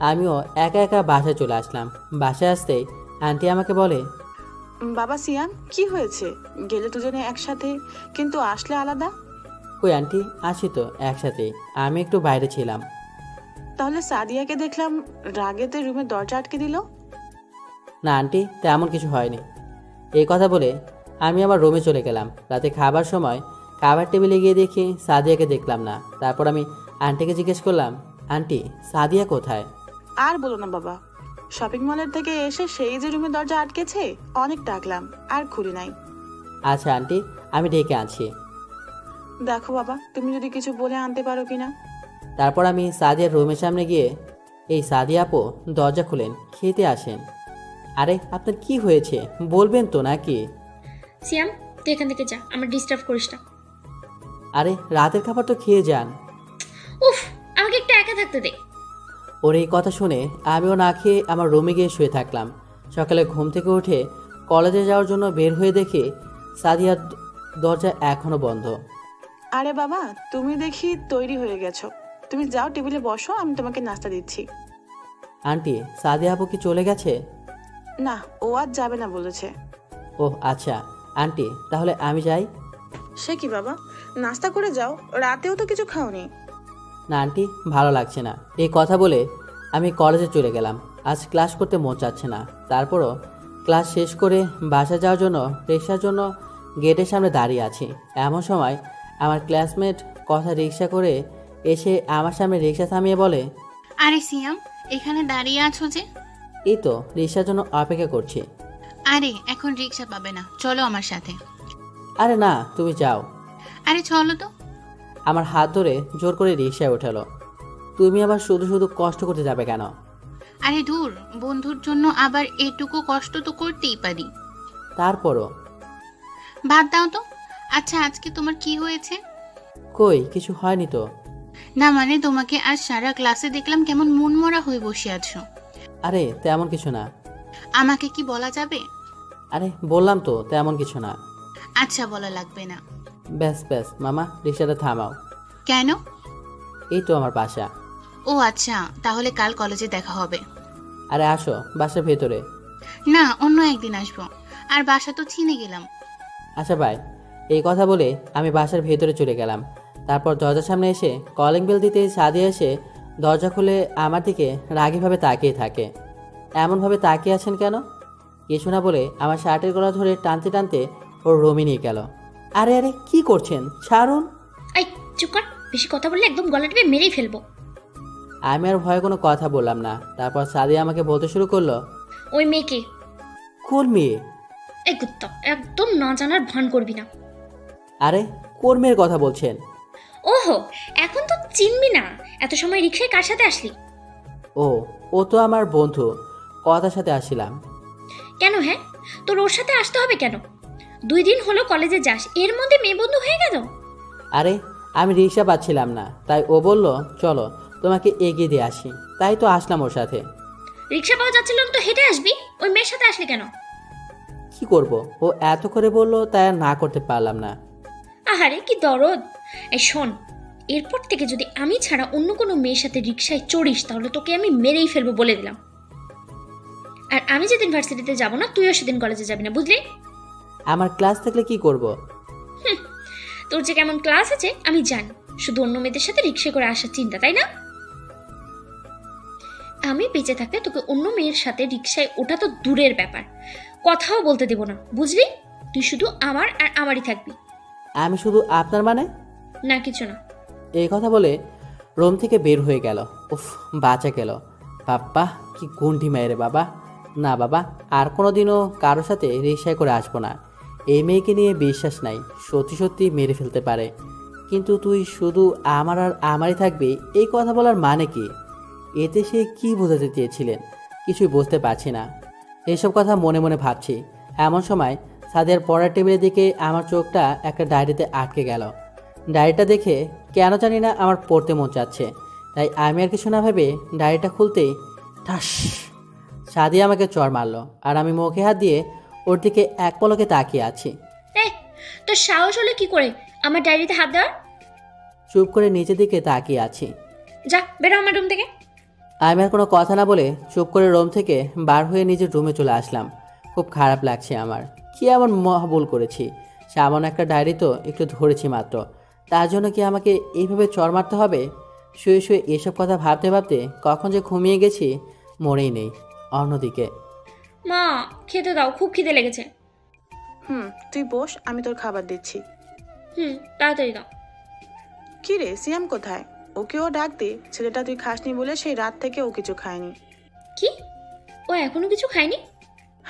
আমিও একা একা বাসায় চলে আসলাম। বাসায় আসতেই আন্টি আমাকে বলে, বাবা সিয়াম, কি হয়েছে? গেলে দুজনে একসাথে, কিন্তু আসলে আলাদা। কই আন্টি, আসি তো একসাথেই, আমি একটু বাইরে ছিলাম। তাহলে সাদিয়াকে দেখলাম রাগেতে রুমের দরজা আটকে দিল। না আন্টি, তেমন কিছু হয়নি। এই কথা বলে আমি আমার রুমে চলে গেলাম। রাতে খাবার সময় খাবার টেবিলে গিয়ে দেখি সাদিয়াকে দেখলাম না। তারপর আমি আন্টিকে জিজ্ঞেস করলাম, আন্টি সাদিয়া কোথায়? আর বলো না বাবা, শপিং মলের থেকে এসে সেই যে রুমের দরজা আটকেছে, অনেক ডাকলাম আর খুলি নাই। আচ্ছা আন্টি, আমি ডেকে আনছি। দেখো বাবা, তুমি যদি কিছু বলে আনতে পারো কিনা। তারপর আমি সাদিয়ার রুমের সামনে গিয়ে, এই সাদিয়া আপু দরজা খুলেন, খেতে আসেন। আরে আপনার কি হয়েছে বলবেন তো নাকি? সিয়াম, তুই এখান থেকে যা, আমার ডিস্টার্ব করিস না। আরে রাতের খাবার তো খেয়ে যান। উফ, আমাকে একটু একা থাকতে দে। ওর এই কথা শুনে আমিও না খেয়ে আমার রুমে গিয়ে শুয়ে থাকলাম। সকালে ঘুম থেকে উঠে কলেজে যাওয়ার জন্য বের হয়ে দেখি সাদিয়ার দরজা এখনো বন্ধ। আরে বাবা, তুমি দেখি তৈরি হয়ে গেছো। তুমি যাও, টেবিলে বসো, আমি তোমাকে নাস্তা দিচ্ছি। আন্টি সাদিয়া আপু কি চলে গেছে? না, ও আজ যাবে না বলেছে। ওহ আচ্ছা আন্টি, তাহলে আমি যাই। সে কি বাবা, নাস্তা করে যাও, রাতেও তো কিছু খাওনি। না আন্টি, ভালো লাগছে না। এই কথা বলে আমি কলেজে চলে গেলাম। আজ ক্লাস করতে মন চাচ্ছে না। তারপরও ক্লাস শেষ করে বাসা যাওয়ার জন্য রিক্সার জন্য গেটের সামনে দাঁড়িয়ে আছি। এমন সময় আমার ক্লাসমেট কথা রিক্সা করে এসে আমার সামনে রিক্সা থামিয়ে বলে, আরে সিয়াম, এখানে দাঁড়িয়ে আছো যে? এই তো রিক্সার জন্য অপেক্ষা করছি। আরে এখন রিক্সা পাবে না, চলো আমার সাথে। আরে না, তুমি যাও। আরে চলো তো। আমার হাত ধরে জোর করে রিক্সায় ওঠালো। তুমি আবার শুধু শুধু কষ্ট করতে যাবে কেন? আরে দূর, বন্ধুর জন্য আবার এটুকু কষ্ট তো করতেই পারি। তারপরও। বাদ দাও তো। আচ্ছা, আজকে তোমার কি হয়েছে? কই কিছু হয়নি তো। না মানে, তোমাকে আজ সারা ক্লাসে দেখলাম কেমন মনমরা হয়ে বসে আছো। আরে তেমন কিছু না। আমাকে কি বলা যাবে? আরে বললাম তো তেমন কিছু না। আচ্ছা, বলা লাগবে না। ব্যাস ব্যাস মামা, রিক্সাটা থামাও। কেন? এই তো আমার বাসা। ও আচ্ছা, তাহলে কাল কলেজে দেখা হবে। আরে আসো বাসার ভেতরে। না, অন্য একদিন আসবো। আর বাসা তো চিনে গেলাম। আচ্ছা ভাই। এই কথা বলে আমি বাসার ভেতরে চলে গেলাম। তারপর দরজার সামনে এসে কলিং বেল দিতে সাদিয়া এসে দরজা খুলে আমার দিকে রাগীভাবে তাকিয়ে থাকে। এমনভাবে তাকিয়ে আছেন কেন? কিছু না বলে আমার শার্টের গলা ধরে টানতে টানতে ওর রুমে নিয়ে গেল। আরে আরে কি করছেন, ছাড়ুন। এই, চুপ কর, বেশি কথা বললে একদম গলা টিপে মেরেই ফেলবো। আমি আর ভয়ে কোনো কথা বললাম না। তারপর সাদিয়া আমাকে বলতে শুরু করলো, ওই মেয়েকে। কোন মেয়ে? এই কুত্তা, একদম না জানার ভান করবি না। আরে কোন মেয়ের কথা বলছেন? ওহো, এখন তো চিনবি না। এত সময় রিক্সায় কার সাথে আসলি? ও, ও তো আমার বন্ধু, কথার সাথে আসছিলাম। কেন? হ্যাঁ, তোর ওর সাথে আসতে হবে কেন? 2 দিন হলো কলেজে যাস, এর মধ্যে মেয়ে বন্ধু হয়ে গেল? আরে আমি রিক্সা পাচ্ছিলাম না, তাই ও বলল চলো তোমাকে এগিয়ে দিয়ে আসি, তাই তো আসলাম ওর সাথে। রিক্সা পাওয়া যাচ্ছিল না তো হেঁটে আসবি, ওই মেয়ের সাথে আসলি কেন? কি করব, ও এত করে বললো তাই আর না করতে পারলাম না। আহারে কি দরদ। এই শোন, এরপর থেকে যদি আমি ছাড়া অন্য কোনো মেয়ের সাথে রিক্সায় চড়িস তাহলে তোকে আমি মেরেই ফেলবো বলে দিলাম। আর আমি যেদিন ভার্সিটিতে যাব না, তুইও সেদিন কলেজে যাবি না, বুঝলি? আমার ক্লাস থাকলে কি করব? তোর যে কেমন ক্লাস আছে আমি জানি, শুধু অন্য মেয়েদের সাথে রিক্সা করে আসার চিন্তা, তাই না? আমি বেঁচে থাকতে তোকে অন্য মেয়ের সাথে রিক্সায় ওঠা তো দূরের ব্যাপার, কথাও বলতে দেব না, বুঝলি? তুই শুধু আমার আর আমারই থাকবি। আমি শুধু আপনার মানে? না কিছু না। এই কথা বলে রুম থেকে বের হয়ে গেল। উফ, বাঁচা গেল। বাবা কি গুন্ডি মেয়ে রে বাবা। না বাবা, আর কোনোদিনও কারোর সাথে রিক্সায় করে আসবো না। এই মেয়েকে নিয়ে বিশ্বাস নাই, সত্যি সত্যি মেরে ফেলতে পারে। কিন্তু তুই শুধু আমার আর আমারই থাকবি, এই কথা বলার মানে কি? এতে সে কি বোঝাতে চেয়েছিলেন কিছুই বুঝতে পারছি না। এইসব কথা মনে মনে ভাবছি। এমন সময় সাদিয়ার পড়ার টেবিলের দিকে আমার চোখটা একটা ডায়েরিতে আটকে গেল। ডায়েরিটা দেখে কেন জানি না আমার পড়তে মন চাচ্ছে, তাই আমি আর কিছু না ভেবে ডায়েরিটা খুলতেই ঠাস, সাদিয়া আমাকে চড় মারলো। আর আমি মুখে হাত দিয়ে ওর দিকে এক পলকে তাকিয়ে আছি। তোর সাহস হলে কি করে আমার ডায়েরিতে হাত দেওয়ার? চুপ করে নিচের দিকে তাকিয়ে আছি। যা বেরো আমার রুম থেকে। আমি আর কোনো কথা না বলে চুপ করে রুম থেকে বার হয়ে নিজের রুমে চলে আসলাম। খুব খারাপ লাগছে আমার। কি এমন মহাভুল করেছি? সামান্য একটা ডায়েরি তো একটু ধরেছি মাত্র, তার জন্য কি আমাকে এইভাবে চড় মারতে হবে? শুয়ে শুয়ে এসব কথা ভাবতে ভাবতে কখন যে ঘুমিয়ে গেছি মনেই নেই। অন্যদিকে মা, খেতে দাও, খুব খিদে লেগেছে। তুই বস, আমি তোর খাবার দিচ্ছি। তাড়াতাড়ি দাও। কি রে, সিয়াম কোথায়? ওকেও ডাক দে। ছেলেটা তুই খাসনি বলে সেই রাত থেকে ও কিছু খায়নি। কি? ও এখনো কিছু খায়নি?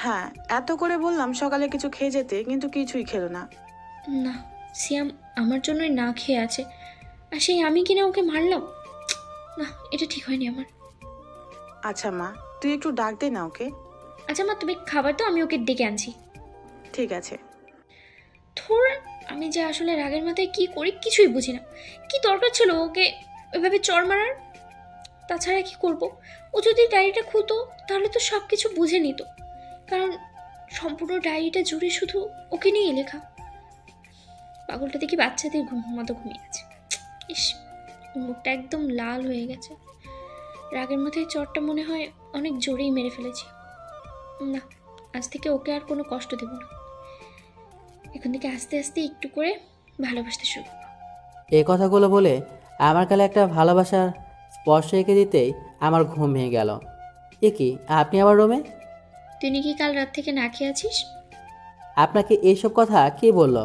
হ্যাঁ, এত করে বললাম সকালে কিছু খেয়ে যেতে, কিন্তু কিছুই খেলো না। না, সিয়াম আমার জন্যই না খেয়ে আছে, আর সেই আমি কিনা ওকে মারলাম। না, এটা ঠিক হয়নি আমার। আচ্ছা মা, তুই একটু ডাক দে না ওকে। আচ্ছা মা, তুমি খাবার তো, আমি ওকে ডেকে আনছি। ঠিক আছে। ধুর, আমি যে আসলে রাগের মাথায় কি করি কিছুই বুঝি না। কি দরকার ছিল ওকে ওইভাবে চড় মারার? তাছাড়া কি করব? ও যদি ডায়েরিটা খুলতো তাহলে তো সব কিছু বুঝে নিত, কারণ সম্পূর্ণ ডায়েরিটা জুড়ে শুধু ওকে নিয়ে লেখা। পাগলটা দেখি বাচ্চাদের মতো ঘুমিয়ে আছে। ইস, ওর মুখটা একদম লাল হয়ে গেছে। রাগের মাথায় চড়টা মনে হয় অনেক জোরেই মেরে ফেলেছি। না, আজ থেকে ওকে আর কোনো কষ্ট দেব না। এখন থেকে আস্তে আস্তে একটু করে ভালোবাসতে শুরু করবো। এই কথাগুলো বলে আমার গালে একটা ভালোবাসার স্পর্শ এঁকে দিতেই আমার ঘুম ভেঙে গেল। এ কি, আপনি আমার রুমে? তুই নাকি কাল রাত থেকে না খেয়ে আছিস? আপনাকে এইসব কথা কে বলল?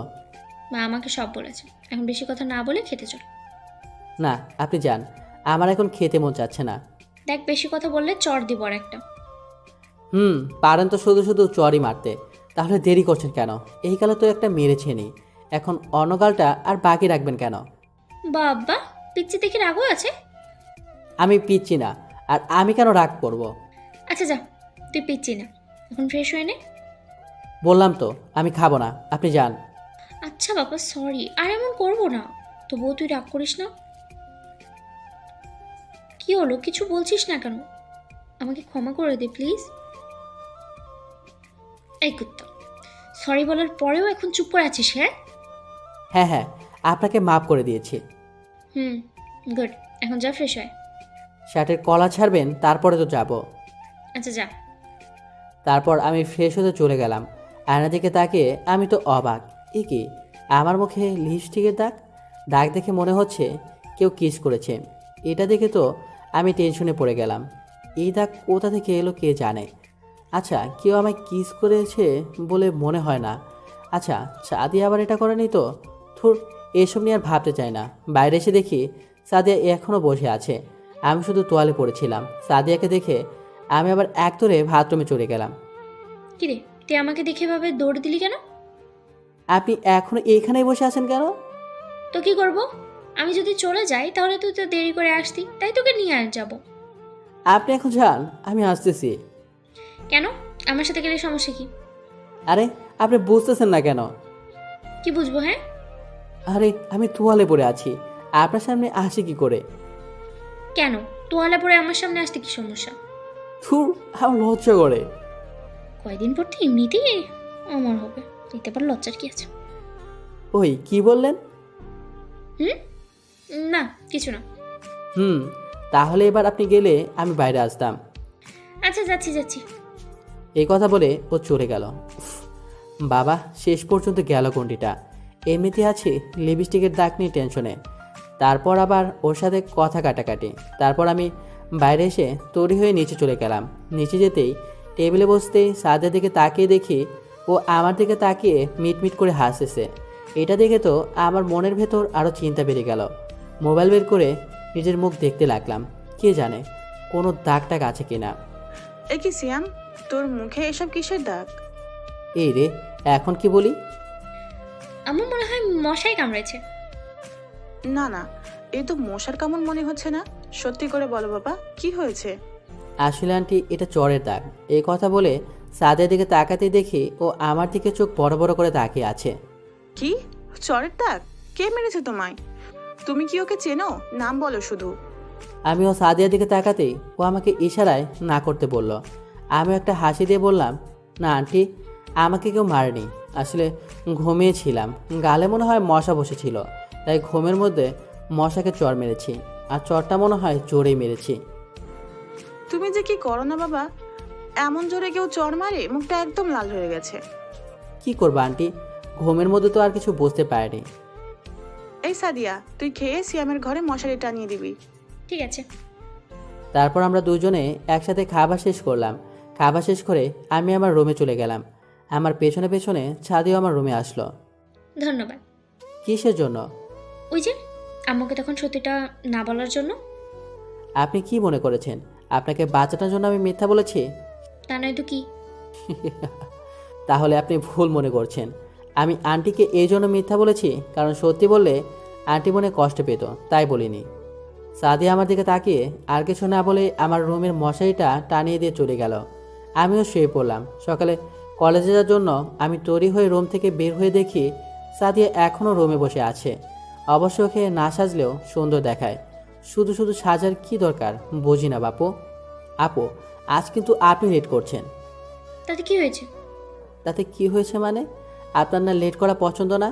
মা আমাকে সব বলেছে। এখন বেশি কথা না বলে খেতে চল। না, আপনি যান, আমার এখন খেতে মন চাচ্ছে না। দেখ, বেশি কথা বললে চড় দিব আর একটা। পারেন তো শুধু শুধু চড়ই মারতে, তাহলে দেরি করছেন কেন? এই গালে তো একটা মেরেছেনি, এখন অন্য গালটা আর বাকি রাখবেন কেন? বাবা, পিচ্ছি দেখে রাগও আছে? আমি পিচ্ছি না, আর আমি কেন রাগ করব? আচ্ছা যা, তুই পিচ্ছি না, এখন ফ্রেশ হয়ে নে। বললাম তো আমি খাবো না, আপনি যান। আচ্ছা বাবা, সরি, আর এমন করবো না। তবুও তুই রাগ করিস না। কি হলো, কিছু বলছিস না কেন? আমাকে ক্ষমা করে দে প্লিজ। এই কুত্তা, সরি বলার পরেও এখন চুপ করে আছিস? হ্যাঁ হ্যাঁ, আপনাকে মাফ করে দিয়েছি। গুড, এখন যা ফ্রেশ হয়। শার্টের কলা ছাড়বেন তারপরে তো যাব। আচ্ছা যা। তারপর আমি ফ্রেশ হতে চলে গেলাম। আয়নার দিকে তাকিয়ে আমি তো অবাক। এ কি, আমার মুখে লিপস্টিকের দাগ। দাগ দেখে মনে হচ্ছে কেউ কিস করেছে। এটা দেখে তো আমি টেনশনে পড়ে গেলাম। এই দাগ কোথা থেকে এলো কে জানে। আচ্ছা, কেউ আমায় কিস করেছে বলে মনে হয় না। আচ্ছা, সাদি আবার এটা করেনি তো? থুর, এসব নিয়ে আর ভাবতে চাই না। বাইরে এসে দেখি সাদিয়া এখনও বসে আছে। আমি শুধু তোয়ালে পড়েছিলাম। সাদিয়াকে দেখে আমি আবার এক তোরে বাথরুমে চলে গেলাম। কিরে, তুই আমাকে দেখে এভাবে দৌড় দিলি কেন? আপনি এখনো এইখানেই বসে আছেন কেন? তো কি করব? আমি যদি চলে যাই তাহলে তুই তো দেরি করে আসতি, তাই তোকে নিয়ে আর যাবো। আপনি এখন যান, আমি আসতেছি। কেন? আমার সাথে গেলে সমস্যা কি? আরে আপনি বুঝতেছেন না কেন? কি বুঝবো? হ্যাঁ, আরে আমি তোয়ালে পড়ে আছি, আপনার সামনে আসি কি করে? কেন? তোয়ালে পরে আমার সামনে আসতে কি সমস্যা? থুর, আমার লজ্জা করে। কয়দিন পর তো এমনিতেই আমার হবে, এতে আবার লজ্জার কি আছে? ওই কি বললেন? না, কিছু না। তাহলে এবার আপনি গেলে আমি বাইরে আসতাম। আচ্ছা, যাচ্ছি যাচ্ছি। এই কথা বলে ও চলে গেল। উফ, বাবা শেষ পর্যন্ত গেল কোনটিটা। এমনিতে আছে লিপস্টিকের দাগ নিয়ে টেনশনে, তারপর আবার ওর সাথে কথা কাটাকাটি। তারপর আমি বাইরে এসে তৈরি হয়ে নিচে চলে গেলাম। নিচে যেতেই টেবিলে বসতেই সাদের দিকে তাকিয়ে দেখি ও আমার দিকে তাকিয়ে মিটমিট করে হাসতেছে। এটা দেখে তো আমার মনের ভেতর আরও চিন্তা বেড়ে গেল। মোবাইল বের করে নিজের মুখ দেখতে লাগলাম, কে জানে কোনো দাগ টাগ আছে কিনা। এ কি সিয়াম, তোর মুখে এসব কিসের দাগ? এই রে, এখন কি বলি? আমার মনে হয় মশাই কামড়েছে। না না, এই তো মশার কামড় মনে হচ্ছে না। সত্যি করে বলো বাবা, কি হয়েছে? আসলে আন্টি এটা জ্বরের দাগ। এই কথা বলে সাদের দিকে তাকাতে দেখি ও আমার দিকে চোখ বড় বড় করে তাকিয়ে আছে। কি জ্বরের দাগ? কে মেরেছে তোমায়? তুমি কি ওকে চেনো? নাম বলো শুধু। আমি ও সাদিয়ার দিকে তাকাতেই ও আমাকে ইশারায় না করতে বলল। আমি একটা হাসি দিয়ে বললাম, না আন্টি, আমাকে কেউ মারেনি। আসলে ঘুমিয়েছিলাম, গালে মনে হয় মশা বসেছিল, তাই ঘুমের মধ্যে মশাকে চড় মেরেছি। আর চড়টা মনে হয় জোরেই মেরেছি। তুমি যে কি করো না বাবা, এমন জোরে কেউ চড় মারে? মুখটা একদম লাল হয়ে গেছে। কি করবো আন্টি, ঘুমের মধ্যে তো আর কিছু বুঝতে পারিনি। এই সাদিয়া, তুই খেয়ে সিয়ামের ঘরে মশারি টানিয়ে দিবি। ঠিক আছে। তারপর আমরা দুজনে একসাথে খাবার শেষ করলাম। খাবার শেষ করে আমি আমার রুমে চলে গেলাম। আমার পেছনে পেছনে ছাদিও আমার রুমে আসলো। ধন্যবাদ। কিসের জন্য? ওই যে আম্মুকে তখন সত্যিটা না বলার জন্য। আপনি কি মনে করেছেন আপনাকে বাঁচানোর জন্য আমি মিথ্যা বলেছি? তা নয় তো কি? তাহলে আপনি ভুল মনে করছেন। আমি আন্টিকে এই জন্য মিথ্যা বলেছি কারণ সত্যি বললে আন্টি মনে কষ্ট পেত, তাই বলিনি। সাদিয়া আমার দিকে তাকিয়ে আর কিছু না বলে আমার রুমের মশারিটা টানিয়ে দিয়ে চলে গেল। আমিও শুয়ে পড়লাম। সকালে কলেজে যাওয়ার জন্য আমি তৈরি হয়ে রুম থেকে বের হয়ে দেখি সাদিয়া এখনও রুমে বসে আছে। অবশ্য ওকে না সাজলেও সুন্দর দেখায়। শুধু শুধু সাজার কি দরকার বুঝি না বাপু। আপু, আজ কিন্তু আপনি লেট করছেন। তাতে কি হয়েছে? তাতে কি হয়েছে মানে? আপনার না লেট করা পছন্দ না,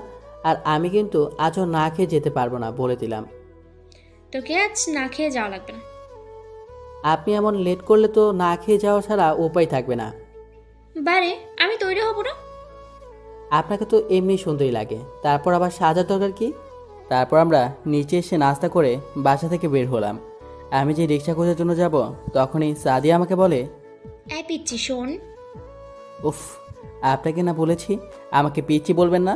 আর আমি কিন্তু আজও না খেয়ে যেতে পারবো না, বলে দিলাম। তোকে আজ না খেয়ে যাওয়া লাগবে না। আপনি এমন লেট করলে তো না খেয়ে যাওয়া ছাড়া উপায় থাকবে না। বারে, আমি তৈরি হব না? আপনাকে তো এমনি সুন্দরই লাগে, তারপর আবার সাজার দরকার কি? তারপর আমরা নিচে এসে নাস্তা করে বাসা থেকে বের হলাম। আমি যে রিক্সা খোঁজার জন্য যাব তখনই সাদিয়া আমাকে বলে, এই পিচ্ছি শোন। উফ, আপনাকে না বলেছি আমাকে পিচ্ছি বলবেন না।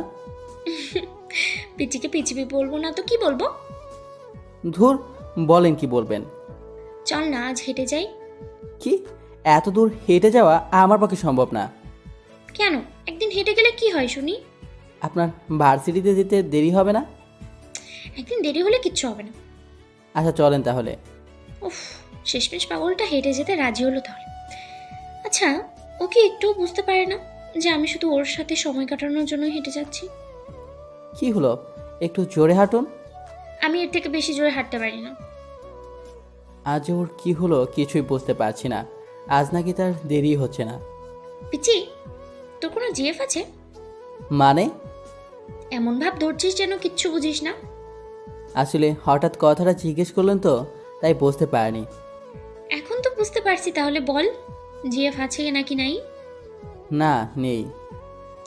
পিচ্চিকে পিচিপি বলবো না তো কি বলবো? ধুর, বলেন কি বলবেন। চল না আজ হেঁটে যাই। কি, এত দূর হেঁটে যাওয়া আমার পক্ষে সম্ভব না। কেন? একদিন হেঁটে গেলে কি হয় শুনি? আপনার ভার্সিটিতে যেতে দেরি হবে না? একদিন দেরি হলে কিচ্ছু হবে না। আচ্ছা চলেন তাহলে। উফ, শেষমেশ পাগলটা হেঁটে যেতে রাজি হলো তাহলে। আচ্ছা, ও কি একটুও বুঝতে পারে না যে আমি শুধু ওর সাথে সময় কাটানোর জন্য হেঁটে যাচ্ছি? কি হলো, একটু জোরে হাঁটুন। আমি এর থেকে বেশি জোরে হাঁটতে পারি না। আজ ওর কি হলো কিছুই বুঝতে পারছি না। আজ নাকি তার দেরি হচ্ছে না। পিচি, তোর কোনো জিএফ আছে? মানে? এমন ভাব ধরছিস যেন কিচ্ছু বুঝিস না। আসলে হঠাৎ কথাটা জিজ্ঞেস করলেন তো, তাই বুঝতে পারিনি। এখন তো বুঝতে পারছি, তাহলে বল জিএফ আছে নাকি নাই? না, নেই।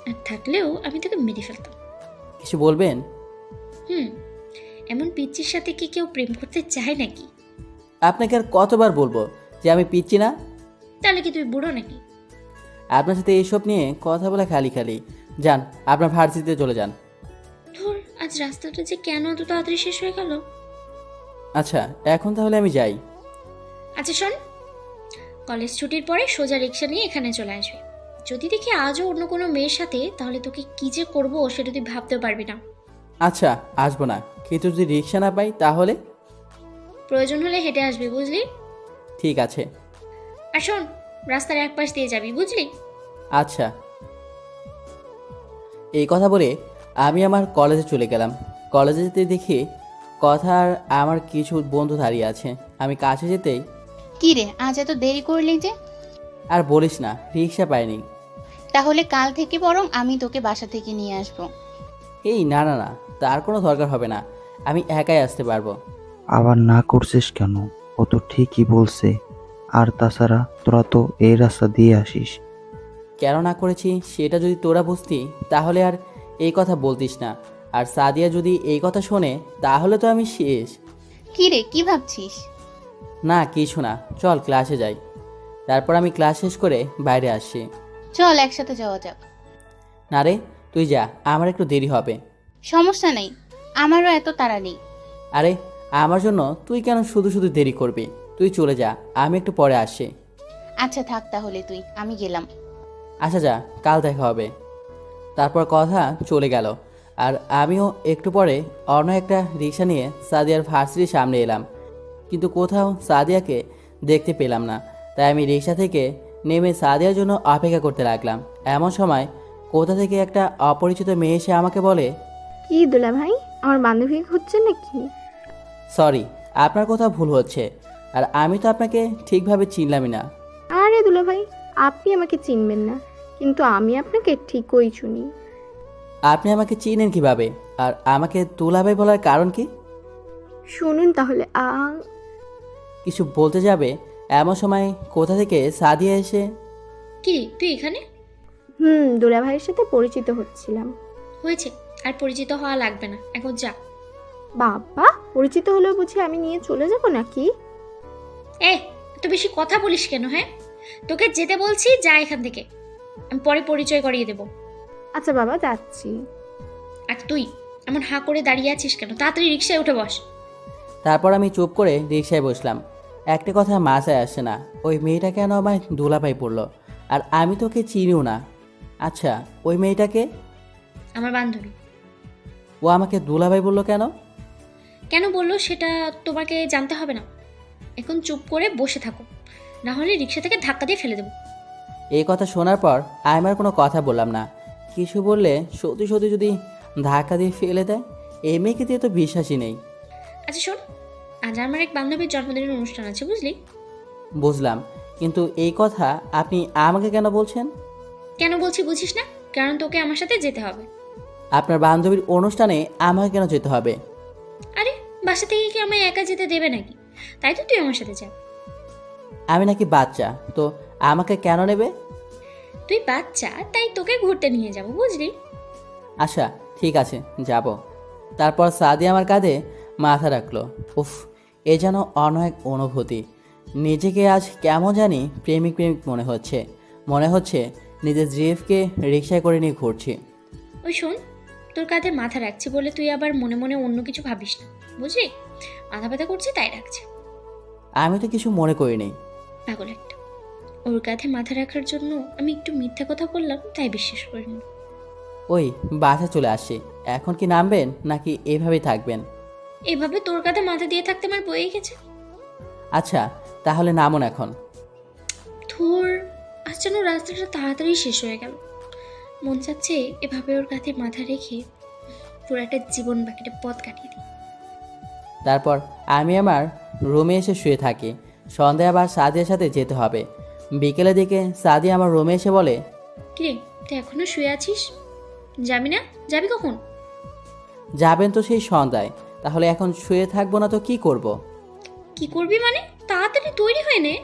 আর থাকলেও আমি তোকে মেরে ফেলতাম। কিছু বলবেন? এমন পিচ্চির সাথে কি কেউ প্রেম করতে চায় নাকি? আপনাকে আর কতবার বলবো যে আমি পিচ্ছি না? তাহলে কি তুই বুড়ো নাকি? আপনার সাথে এইসব নিয়ে কথা বলা খালি খালি। যান, আপনার ভার্সিটিতে চলে যান। ধুর, আজ রাস্তাটা যে কেন এত তাড়াতাড়ি শেষ হয়ে গেল। আচ্ছা এখন তাহলে আমি যাই। আচ্ছা শোন, কলেজ ছুটির পরে সোজা রিক্সা নিয়ে এখানে চলে আসবে। যদি দেখি আজও অন্য কোনো মেয়ের সাথে, তাহলে তোকে কি যে করবো সেটা তুই ভাবতেও পারবি না। আচ্ছা আসবো না, কিন্তু যদি রিক্সা না পাই তাহলে? প্রয়োজন হলে হেঁটে আসবি, বুঝলি? ঠিক আছে। আর শোন, রাস্তার এক পাশ দিয়ে যাবি, বুঝলি? আচ্ছা। এই কথা বলে আমি আমার কলেজে চলে গেলাম। কলেজে যেতে দেখি কথার আমার কিছু বন্ধু দাঁড়িয়ে আছে। আমি কাছে যেতেই, কি রে, আজ এত দেরি করলি যে? আর বলিস না, রিক্সা পাইনি। তাহলে কাল থেকে বরং আমি তোকে বাসা থেকে নিয়ে আসবো। এই না না না, তার কোনো দরকার হবে না, আমি একাই আসতে পারবো। আবার না করছিস কেন? ও তো ঠিকই বলছে। আর তাছাড়া তোরা তো এই রাস্তা দিয়ে আসিস। কেন না করেছি সেটা যদি তোরা বুঝতি তাহলে আর এই কথা বলতিস না। আর সাদিয়া যদি এই কথা শোনে তাহলে তো আমি শেষ। কি রে, কি ভাবছিস? না কিছু না, চল ক্লাসে যাই। তারপর আমি ক্লাস শেষ করে বাইরে আসি। চল একসাথে যাওয়া যাক। না রে, তুই যা, আমার একটু দেরি হবে। সমস্যা নেই, আমারও এত তাড়া নেই। আরে আমার জন্য তুই কেন শুধু শুধু দেরি করবি? তুই চলে যা, আমি একটু পরে আসি। আচ্ছা থাক তাহলে তুই, আমি গেলাম। আচ্ছা যা, কাল দেখা হবে। তারপর কথা চলে গেল। আর আমিও একটু পরে অন্য একটা রিক্সা নিয়ে সাদিয়ার ভার্সিটির সামনে এলাম, কিন্তু কোথাও সাদিয়াকে দেখতে পেলাম না। তাই আমি রিক্সা থেকে নেমে সাদিয়ার জন্য অপেক্ষা করতে লাগলাম। এমন সময় কোথা থেকে একটা অপরিচিত মেয়ে এসে আমাকে বলে, কি দুলা ভাই, আমার বান্ধবী খুঁজছেন নাকি? সরি, আপনার কোথাও ভুল হচ্ছে। আর আমি তো আপনাকে ঠিকভাবে চিনলামই না। আরে দুলা ভাই, আপনি আমাকে চিনবেন না, কিন্তু আমি আপনাকে ঠিকই চিনি। আপনি আমাকে চিনেন কিভাবে? আর আমাকে দুলাভাই বলার কারণ কি? শুনুন তাহলে। কিছু বলতে যাবে এমন সময় কোথা থেকে সাদিয়া এসে, কি রে, তুই এখানে? দুলা ভাইয়ের সাথে পরিচিত হচ্ছিলাম। হয়েছে, আর পরিচিত হওয়া লাগবে না, এখন যা। বাবা, পরিচিত হলেও বুঝি আমি নিয়ে চলে যাব নাকি? এত বেশি কথা বলিস কেন? হ্যাঁ, তোকে যেতে বলছি, যা এখান থেকে। আমি পরে পরিচয় করিয়ে দেবো। আচ্ছা বাবা, যাচ্ছি। আর তুই এমন হাঁ করে দাঁড়িয়ে আছিস কেন? তাড়াতাড়ি রিক্সায় উঠে বস। তারপর আমি চুপ করে রিক্সায় বসলাম। একটা কথা মাথায় আসে না, ওই মেয়েটা কেন আমায় দুলাভাই পড়লো? আর আমি তোকে চিনিও না। আচ্ছা, ওই মেয়েটাকে? আমার বান্ধবী। ও আমাকে দুলাভাই বললো কেন? কেন বললো সেটা তোমাকে জানতে হবে না। এখন চুপ করে বসে থাকো, না হলে রিক্সা থেকে ধাক্কা দিয়ে ফেলে দেবো। এই কথা শোনার পর আমি আর কোনো কথা বললাম না। কিছু বললে সত্যি সত্যি যদি ধাক্কা দিয়ে ফেলে দেয়, এই মেয়েকে দিয়ে তো বিশ্বাসই নেই। আচ্ছা শোন, আজ আমার এক বান্ধবীর জন্মদিনের অনুষ্ঠান আছে, বুঝলি? বুঝলাম, কিন্তু এই কথা আপনি আমাকে কেন বলছেন? কেন বলছি বুঝিস না? কারণ তোকে আমার সাথে যেতে হবে। আপনার বান্ধবীর অনুষ্ঠানে আমাকে কেন যেতে হবে? আরে, বাসা থেকে কি আমায় একা যেতে দেবে নাকি? তাই তো তুই আমার সাথে যা। আমি নাকি বাচ্চা, তো আমাকে কেন নেবে? তুই বাচ্চা, তাই তোকে ঘুরতে নিয়ে যাব, বুঝলি? আচ্ছা ঠিক আছে, যাব। তারপর সাদিয়া আমার কাঁধে মাথা রাখলো। উফ, এ যেন অন্য এক অনুভূতি। নিজেকে আজ কেমন জানি প্রেমিক প্রেমিক মনে হচ্ছে নিজের জিএফকে রিক্সায় করে নিয়ে ঘুরছি। ওই শোন, তোর কাঁধে মাথা রাখছি বলে তুই আবার মনে মনে অন্য কিছু ভাবিস না, বুঝলি? মাথা ব্যথা করছে তাই রাখছে। আমি তো কিছু মনে করিনি। পাগল একটা। ওর কাঁধে মাথা রাখার জন্য আমি একটু মিথ্যা কথা বললাম, তাই বিশ্বাস করিনি। ওই বাসা চলে আসছি, এখন কি নামবেন নাকি এভাবেই থাকবেন? এভাবে তোর কাঁধে মাথা দিয়ে থাকতে আমার বয়ে গেছে। আচ্ছা তাহলে নামুন এখন। ধুর, আজ যেন রাস্তাটা তাড়াতাড়ি শেষ হয়ে গেল। মন চাচ্ছে এভাবে ওর কাঁধে মাথা রেখে পুরো একটা জীবন বাকিটা পথ কাটিয়ে দিই। তারপর আমি আমার রুমে এসে শুয়ে থাকি। সন্ধ্যায় আবার সাদিয়ার সাথে যেতে হবে। বিকেলের দিকে সাদিয়া আমার রুমে এসে বলে, কিরে, তুই এখনো শুয়ে আছিস? যাবি না? যাবি কখন? যাবেন তো সেই সন্ধ্যায়, তাহলে এখন শুয়ে থাকবো না তো কি করব? কি করবি মানে? তাড়াতাড়ি তৈরি হয়ে নে।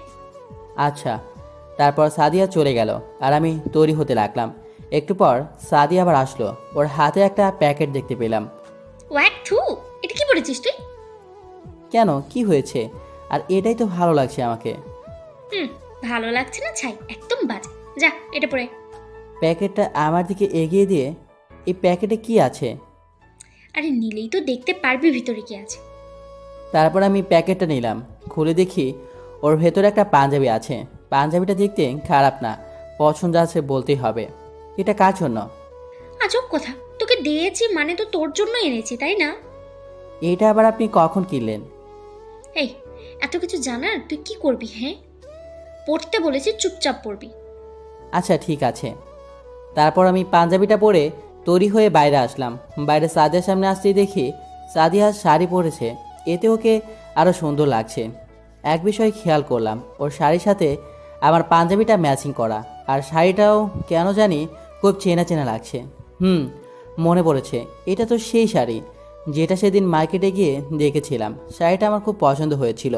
আচ্ছা। তারপর সাদিয়া চলে গেল আর আমি তৈরি হতে লাগলাম। একটু পর সাদিয়া আবার আসলো। ওর হাতে একটা প্যাকেট দেখতে পেলাম। ওয়াক থু, এটা কি পড়েছিস তুই? কেন, কি হয়েছে? আর এটাই তো ভালো লাগছে আমাকে। ভালো লাগছে না ছাই, একদম বাজে। যা, এটা পড়ে। প্যাকেটটা আমার দিকে এগিয়ে দিয়ে, এই প্যাকেটে কি আছে? আরে নিলেই তো দেখতে পারবি ভিতরে কি আছে। তারপর আমি প্যাকেটটা নিলাম, খুলে দেখি ওর ভেতরে একটা পাঞ্জাবি আছে। পাঞ্জাবিটা দেখতে খারাপ না, পছন্দ আছে বলতেই হবে। এটা কার জন্য? আজব কথা, তোকে দিয়েছি মানে তো তোর জন্য এনেছি, তাই না? এটা আবার আপনি কখন কিনলেন? এই, এত কিছু জানার তুই কি করবি? হ্যাঁ, পড়তে বলেছি, চুপচাপ পড়বি। আচ্ছা ঠিক আছে। তারপর আমি পাঞ্জাবিটা পরে তৈরি হয়ে বাইরে আসলাম। বাইরে সাদিয়ার সামনে আসতেই দেখি সাদিয়া শাড়ি পরেছে, এতে ওকে আরও সুন্দর লাগছে। এক বিষয় খেয়াল করলাম, ওর শাড়ির সাথে আমার পাঞ্জাবিটা ম্যাচিং করা, আর শাড়িটাও কেন জানি খুব চেনা চেনা লাগছে। মনে পড়েছে, এটা তো সেই শাড়ি যেটা সেদিন মার্কেটে গিয়ে দেখেছিলাম। শাড়িটা আমার খুব পছন্দ হয়েছিল।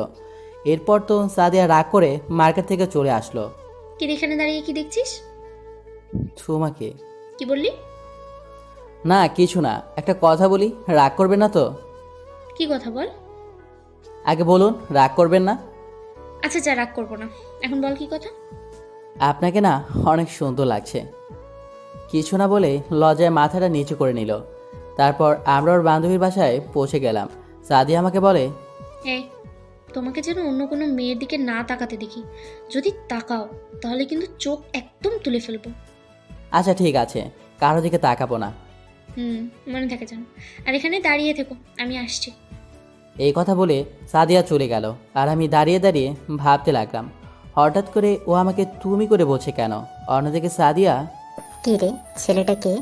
এরপর তো সাদিয়া রাগ করে মার্কেট থেকে চলে আসলো। কি এখানে দাঁড়িয়ে কি দেখছিস? তোমাকে। কি বললি? না কিছু না, একটা কথা বলি, রাগ করবেন না তো? কি কথা বল। আগে বলুন, রাগ করবেন না? আচ্ছা যা, রাগ করবো না, এখন বল কি কথা। আপনাকে না অনেক সুন্দর লাগছে। কিছু না বলে লজ্জায় মাথাটা নিচু করে নিল। তারপর আমরা ওর বান্ধবীর বাসায় পৌঁছে গেলাম। সাদিয়া আমাকে বলে, এই, তোমাকে যেন অন্য কোনো মেয়ের দিকে না তাকাতে দেখি, যদি তাকাও তাহলে কিন্তু চোখ একদম তুলে ফেলবো। আচ্ছা ঠিক আছে, কারো দিকে তাকাবো না। মনে থাকে যেন। আর এখানে দাঁড়িয়ে থেকো, আমি আসছি। এই কথা বলে সাদিয়া চলে গেল, আর আমি দাঁড়িয়ে দাঁড়িয়ে ভাবতে লাগলাম হঠাৎ করে ও আমাকে তুমি করে বলছে কেন। অন্যদিকে সাদিয়া, কি রে, ছেলেটা কে?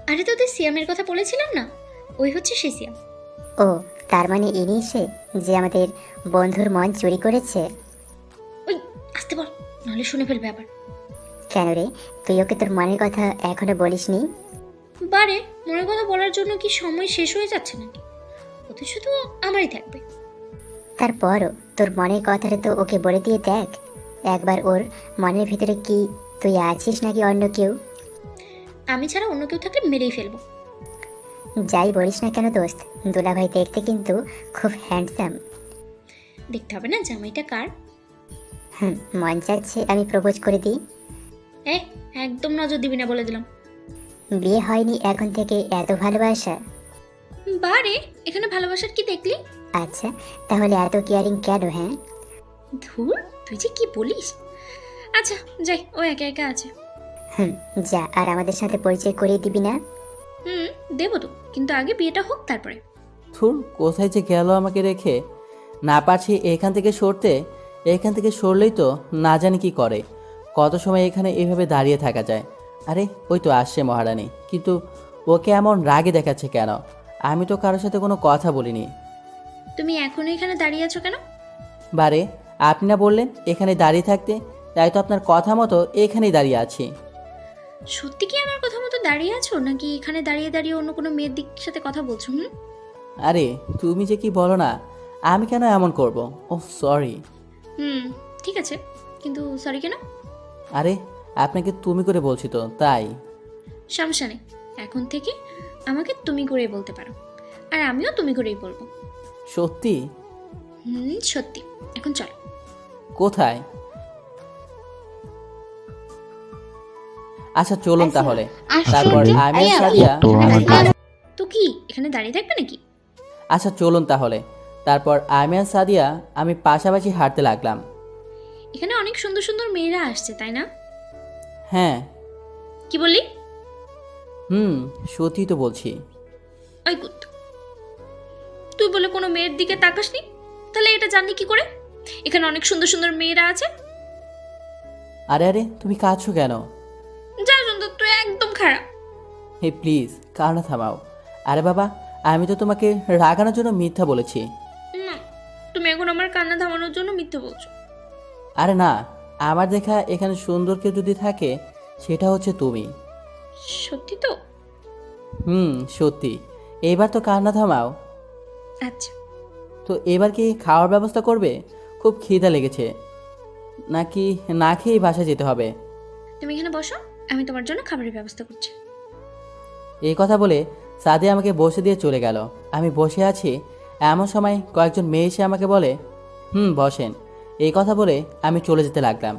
আরে তোদের সিয়ামের কথা বলেছিলাম না, ওই হচ্ছে সে সিয়াম। ও, তার মানে ইনি সে যে আমাদের বন্ধুর মন চুরি করেছে? ওই আসতে বল, নাহলে শুনে ফেলবে আবার। কেন রে, তুই ওকে তোর মনের কথা এখনো বলিসনি? বারে, মনের কথা বলার জন্য কি সময় শেষ হয়ে যাচ্ছে নাকি? ও তো শুধু আমারই থাকবে। তারপরও তোর মনের কথাটা তো ওকে বলে দিয়ে দেখ একবার, ওর মনের ভিতরে কি তুই আছিস নাকি অন্য কেউ? আমি ছাড়া অন্য কেউ থাকলে মেরেই ফেলবো। যাই বলিস না কেন দোস্ত, দুলাভাই দেখতে কিন্তু খুব হ্যান্ডসাম। দেখতে হবে না জামাইটা কার। মন চাচ্ছে আমি প্রপোজ করে দিই। একদম নজর দিবি না বলে দিলাম। বিয়ে হয়নি এখন থেকে এত ভালোবাসা? বারে, এখানে ভালোবাসার কি দেখলি? আচ্ছা, তাহলে এত কেয়ারিং কেন? হ্যাঁ ধুর, তুই যে কি বলিস। আচ্ছা যাই, ও একা একা আছে। যা, আর আমাদের সাথে পরিচয় করিয়ে দিবি না? দেবো তো, কিন্তু আগে বিয়েটা হোক তারপরে। থুর, কোথায় যে গেল আমাকে রেখে। না পারছি এখান থেকে সরতে, এখান থেকে সরলেই তো না জানি কি করে। কত সময় এখানে এভাবে দাঁড়িয়ে থাকা যায়। আরে ওই তো আসছে মহারানী, কিন্তু ওকে এমন রাগে দেখাচ্ছে কেন? আমি তো কারোর সাথে কোনো কথা বলিনি। তুমি এখনো এখানে দাঁড়িয়ে আছো কেন? বারে, আপনি না বললেন এখানে দাঁড়িয়ে থাকতে, তাই তো আপনার কথা মতো এখানেই দাঁড়িয়ে আছি। সত্যি কি আমার কথা মতো দাঁড়িয়ে আছো, নাকি এখানে দাঁড়িয়ে দাঁড়িয়ে অন্য কোনো মেয়ের দিক সাথে কথা বলছো? আরে তুমি যে কি বলো না, আমি কেন এমন করব? ও সরি। ঠিক আছে, কিন্তু সরি কেন? আরে আপনাকে তুমি করে বলছি তো, তাই। সমস্যা নেই, এখন থেকে আমাকে তুমি করেই বলতে পারো, আর আমিও তুমি করেই বলবো। সত্যি? সত্যি। এখন চলো। কোথায়? আচ্ছা চলুন তাহলে। তারপর আমি আর সাদিয়া, তো কি এখানে দাঁড়িয়ে থাকবে নাকি? আচ্ছা চলুন তাহলে। তারপর আমি আর সাদিয়া আমি পাশাপাশি হাঁটতে লাগলাম। এখানে অনেক সুন্দর সুন্দর মেয়েরা আসছে, তাই না? হ্যাঁ। কি বললি? সত্যি তো বলছি। ওই কুত, তুই বলে কোনো মেয়ের দিকে তাকাসনি, তাহলে এটা জানলি কি করে এখানে অনেক সুন্দর সুন্দর মেয়েরা আছে? আরে আরে তুমি কাঁদছো কেন? যা সুন্দর, তুই একদম খারাপ। হে প্লিজ কান্না থামাও। আরে বাবা, আমি তো তোমাকে রাগানোর জন্য মিথ্যা বলেছি। না, তুমি এখন আমার কান্না থামানোর জন্য মিথ্যে বলছো। আরে না, আমার দেখা এখানে সুন্দর কেউ যদি থাকে সেটা হচ্ছে তুমি। সত্যি তো? সত্যি। এবার তো কান্না থামাও। আচ্ছা, তো এবার কি খাওয়ার ব্যবস্থা করবে? খুব খিদা লেগেছে। নাকি না খেয়েই বাসায় যেতে হবে? তুমি এখানে বসো, আমি তোমার জন্য খাবারের ব্যবস্থা করছি। এই কথা বলে সাদিয়া আমাকে বসে দিয়ে চলে গেল। আমি বসে আছি, এমন সময় কয়েকজন মেয়ে এসে আমাকে বলে, বসেন। এই কথা বলে আমি চলে যেতে লাগলাম।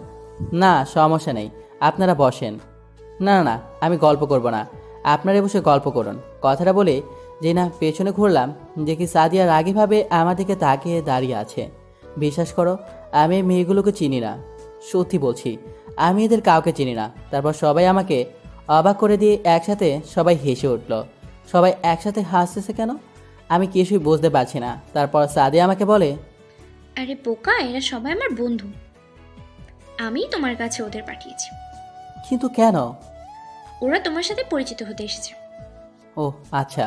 না সমস্যা নেই, আপনারা বসেন। না না না, আমি গল্প করব না, আপনারা বসে গল্প করুন। কথাটা বলে যে না পেছনে ঘুরলাম, দেখি সাদিয়া রাগীভাবে আমার দিকে তাকিয়ে দাঁড়িয়ে আছে। বিশ্বাস করো, আমি এই মেয়েগুলোকে চিনি না, সত্যি বলছি, আমি এদের কাউকে চিনি না। তারপর সবাই আমাকে অবাক করে দিয়ে একসাথে সবাই হেসে উঠল। সবাই একসাথে হাসতেছে কেন আমি কিছুই বুঝতে পারছি না। তারপর সাদিয়া আমাকে বলে, আরে বোকা, এরা সবাই আমার বন্ধু, আমি তোমার কাছে ওদের পাঠিয়েছি। কিন্তু কেন? ওরা তোমার সাথে পরিচিত হতে এসেছে। ও আচ্ছা।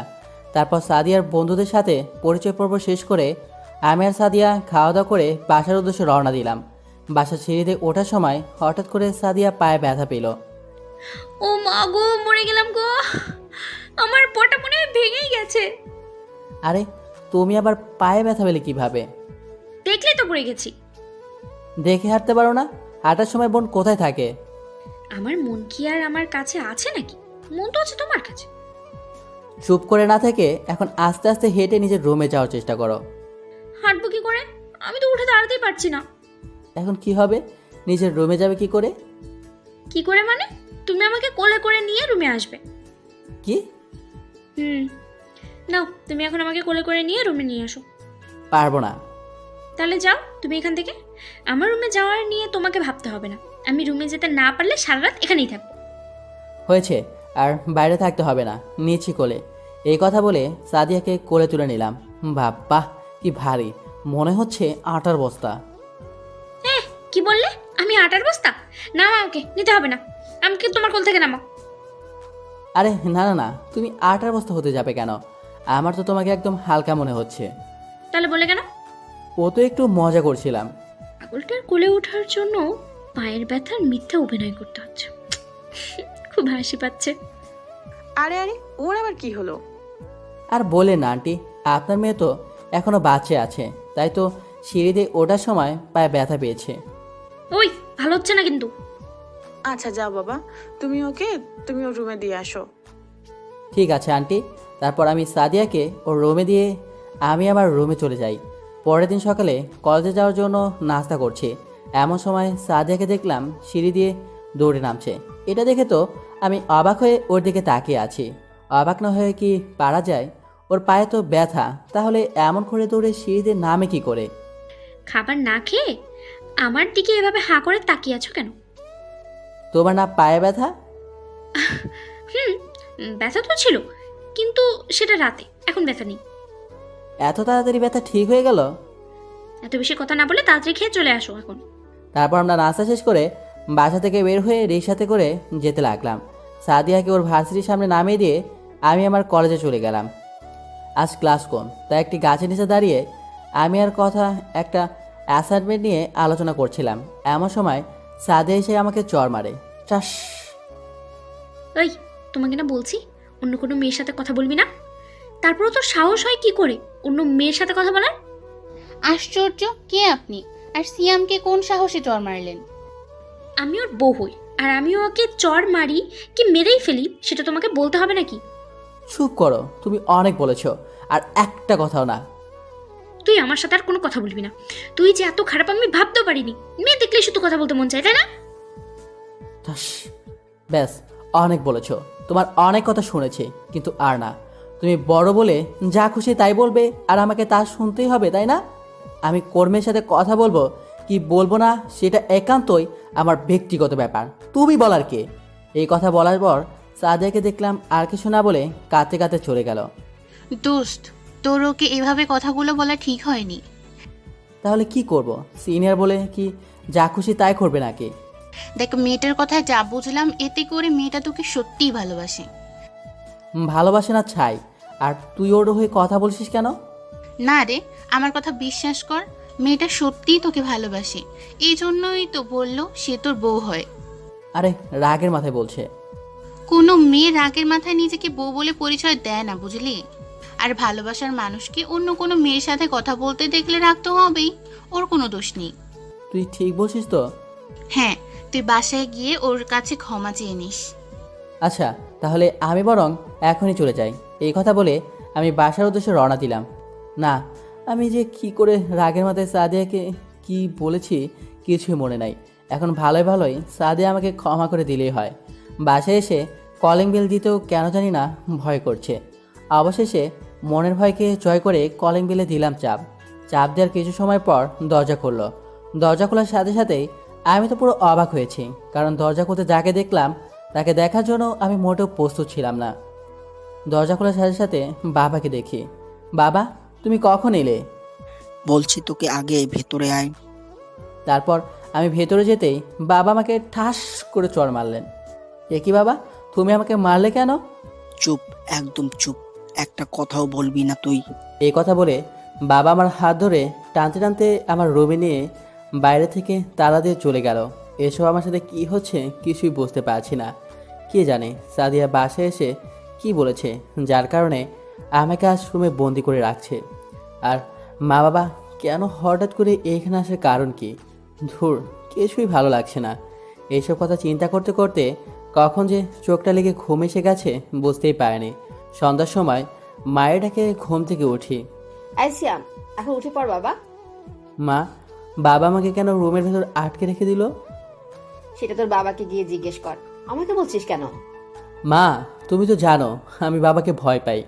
তারপর সাদিয়ার বন্ধুদের সাথে পরিচয় পর্ব শেষ করে আমি আর সাদিয়া খাওয়া দাওয়া করে বাসার উদ্দেশ্যে রওনা দিলাম। বাসার সিঁড়িতে ওঠার সময় হঠাৎ করে সাদিয়া পায়ে ব্যথা পেল। ও মা গো, মরে গেলাম গো, আমার পটা মনে হয় ভেঙেই গেছে। আরে তুমি আবার পায়ে ব্যথা পেলে কিভাবে? দেখলে তো পড়ে গেছি। দেখে হাঁটতে পারো না? হাঁটার সময় বোন কোথায় থাকে? আমার মন কি আর আমার কাছে আছে নাকি? মন তো আছে তোমার কাছে। চুপ করে না থেকে এখন আস্তে আস্তে হেঁটে নিজের রুমে যাওয়ার চেষ্টা করো। হাঁটবো কি করে? আমি তো উঠে দাঁড়াতেই পারছি না। এখন কি হবে? নিজের রুমে যাবে কি করে? কি করে মানে? তুমি আমাকে কোলে করে নিয়ে রুমে আসবে। কি? নাও, তুমি এখন আমাকে কোলে করে নিয়ে রুমে নিয়ে আসো। পারবো না। তাহলে যাও তুমি এখান থেকে। আমার রুমে যাওয়ার নিয়ে তোমাকে ভাবতে হবে না। আমি রুমে যেতে না পারলে সারা রাত এখানেই থাকবো। হয়েছে, আর বাইরে থাকতে হবে না, নিয়েছি কোলে। এই কথা বলে সাদিয়াকে কোলে তুলে নিলাম। বাহ, কি ভারী, মনে হচ্ছে আটার বস্তা। কি বললে? আমি আটার বস্তা? না, আমাকে নিতে হবে না, আমাকে তোমার কোল থেকে নামাও। আরে না না না, তুমি আটার বস্তা হতে যাবে কেন? আমার তো তোমাকে একদম হালকা মনে হচ্ছে। তাহলে বলে কেন? ও তো একটু মজা করছিলাম। পাগলটার কোলে ওঠার জন্য পায়ের ব্যথার মিথ্যা অভিনয় করতে হচ্ছে। খুব হাসি পাচ্ছে। আরে আরে, ওর আবার কি হলো? আর বলে না আন্টি, আপনার মেয়ে তো এখনো বাচ্চা আছে, তাই তো সিঁড়িতে ওঠার সময় পায়ে ব্যথা পেয়েছে। ওই, ভালো হচ্ছে না কিন্তু। আচ্ছা যাও বাবা, তুমি ওর রুমে দিয়ে আসো। ঠিক আছে আন্টি। তারপর আমি সাদিয়াকে ওর রুমে দিয়ে আমি আমার রুমে চলে যাই। পরের দিন সকালে কলেজে যাওয়ার জন্য নাস্তা করছি, এমন সময় সাদিয়াকে দেখলাম সিঁড়ি দিয়ে দৌড়ে নামছে। এটা দেখে তো আমি অবাক হয়ে ওর দিকে তাকিয়ে আছি। অবাক না হয়ে কি পারা যায়? ওর পায়ে তো ব্যথা, তাহলে এমন করে দৌড়ে সিঁড়ি দিয়ে নামে কি করে? খাবার না খেয়ে আমার দিকে এভাবে হাঁ করে তাকিয়ে আছো কেন? তোমার না পায়ে ব্যথা? ব্যথা তো ছিল, কিন্তু সেটা রাতে, এখন ব্যথা নেই। এত তাড়াতাড়ি ব্যথা ঠিক হয়ে গেল? এত বেশি কথা না বলে তাড়াতাড়ি খেয়ে চলে আসো এখন। তারপর আমরা নাস্তা শেষ করে বাসা থেকে বের হয়ে রিক্সাতে করে যেতে লাগলাম। সাদিয়াকে ওর ভার্সিটির সামনে নামিয়ে দিয়ে আমি আমার কলেজে চলে গেলাম। আজ ক্লাস কম, তাই একটি গাছের নিচে দাঁড়িয়ে আমি আর কথা একটা অ্যাসাইনমেন্ট নিয়ে আলোচনা করছিলাম। এমন সময় সাদিয়া এসে আমাকে চড় মারে। চাস! ওই, তোমাকে না বলছি অন্য কোনো মেয়ের সাথে কথা বলবি না। তারপরও তোর সাহস হয় কি করে অন্য মেয়ের সাথে কথা বলার? আশ্চর্য, কে আপনি? আর সিয়ামকে কোন সাহসে চড় মারলেন? আমি ওর বউ হই, আর আমি ওকে চড় মারি কি মেরেই ফেলি সেটা তোমাকে বলতে হবে নাকি? চুপ করো, তুমি অনেক বলেছ, আর একটা কথাও না। তুই আমার সাথে আর কোনো কথা বলবি না। তুই যে এত খারাপ আমি ভাবতেও পারিনি। মেয়ে দেখলে শুধু কথা বলতে মন চায়, তাই না? ঠাস! ব্যাস, অনেক বলেছ, তোমার অনেক কথা শুনেছি, কিন্তু আর না। তুমি বড় বলে যা খুশি তাই বলবে, আর আমাকে তা শুনতেই হবে, তাই না? আমি কর্মের সাথে কথা বলবো কি বলবো না সেটা একান্তই আমার ব্যক্তিগত ব্যাপার, তুমি বলার কে? এই কথা বলার পর সাদিয়াকে দেখলাম আর কিছু না বলে কাঁদতে কাঁদতে চলে গেল। দোস্ত, তোর ওকে এভাবে কথাগুলো বলা ঠিক হয়নি। তাহলে কি করব? সিনিয়র বলে কি যা খুশি তাই করবে নাকি? দেখ, মেয়েটার কথা যা বুঝলাম, এতে করে মেয়েটা তোকে সত্যিই ভালোবাসে। ভালোবাসে না ছাই, আর তুই ওর হয়ে কথা বলছিস কেন? না রে, আমার কথা বিশ্বাস কর, মেয়েটা সত্যিই তোকে ভালোবাসে। এই জন্যই তো বললো সে তোর বউ হয়। আরে রাগের মাথায় বলছে। কোনো মেয়ে রাগের মাথায় নিজেকে বউ বলে পরিচয় দেয় না, বুঝলি? আর ভালোবাসার মানুষকে অন্য কোনো মেয়ের সাথে কথা বলতে দেখলে রাগ তো হবেই, ওর কোনো দোষ নেই। তুই ঠিক বলছিস তো? হ্যাঁ, তুই বাসায় গিয়ে ওর কাছে ক্ষমা চেয়ে নিস। আচ্ছা, তাহলে আমি বরং এখনই চলে যাই। এই কথা বলে আমি বাসার উদ্দেশ্যে রওনা দিলাম। না, আমি যে কি করে রাগের মাথায় সাদিয়াকে কি বলেছি কিছুই মনে নাই। এখন ভালোই ভালোই সাদিয়া আমাকে ক্ষমা করে দিলেই হয়। বাসায় এসে কলিং বেল দিতেও কেন জানি না ভয় করছে। অবশেষে মনের ভয়কে জয় করে কলিং বেলে দিলাম চাপ। চাপ দেওয়ার কিছু সময় পর দরজা খুলল। দরজা খোলার সাথে সাথেই আমি তো পুরো অবাক হয়েছি, কারণ দরজা খুলতে যাকে দেখলাম তাকে দেখার জন্য আমি মোটেও প্রস্তুত ছিলাম না। দরজা খোলার সাথে সাথে বাবাকে দেখি। বাবা, তুমি কখন এলে? বলছি তোকে আগে ভেতরে আয়। তারপর আমি ভেতরে যেতেই বাবা আমাকে ঠাস করে চড় মারলেন। এ কি বাবা, তুমি আমাকে মারলে কেন? চুপ, একদম চুপ, একটা কথাও বলবি না তুই। এই কথা বলে বাবা আমার হাত ধরে টানতে টানতে আমার রুমে নিয়ে বাইরে থেকে তালা দিয়ে চলে গেল। এসব আমার সাথে কি হচ্ছে কিছুই বুঝতে পারছি না। কে জানে সাদিয়া বাসায় এসে কি বলেছে, যার কারণে আমাকে আজ রুমে বন্দি করে রাখছে। আর মা বাবা কেন হঠাৎ করে এখানে আসার কারণ কি? ধুর, কিছুই ভালো লাগছে না। এইসব কথা চিন্তা করতে করতে কখন যে চোখটা লেগে ঘুম এসে গেছে বুঝতেই পারিনি। সন্ধ্যার সময় মায়ের ডাকে ঘুম থেকে উঠি। সিয়াম, এখন উঠে পড় বাবা। মা, বাবা আমাকে কেন রুমের ভেতর আটকে রেখে দিল? সেটা তোর বাবাকে গিয়ে জিজ্ঞেস কর, আমাকে বলছিস কেন? মা, তুমি তো জানো আমি বাবাকে ভয় পাই।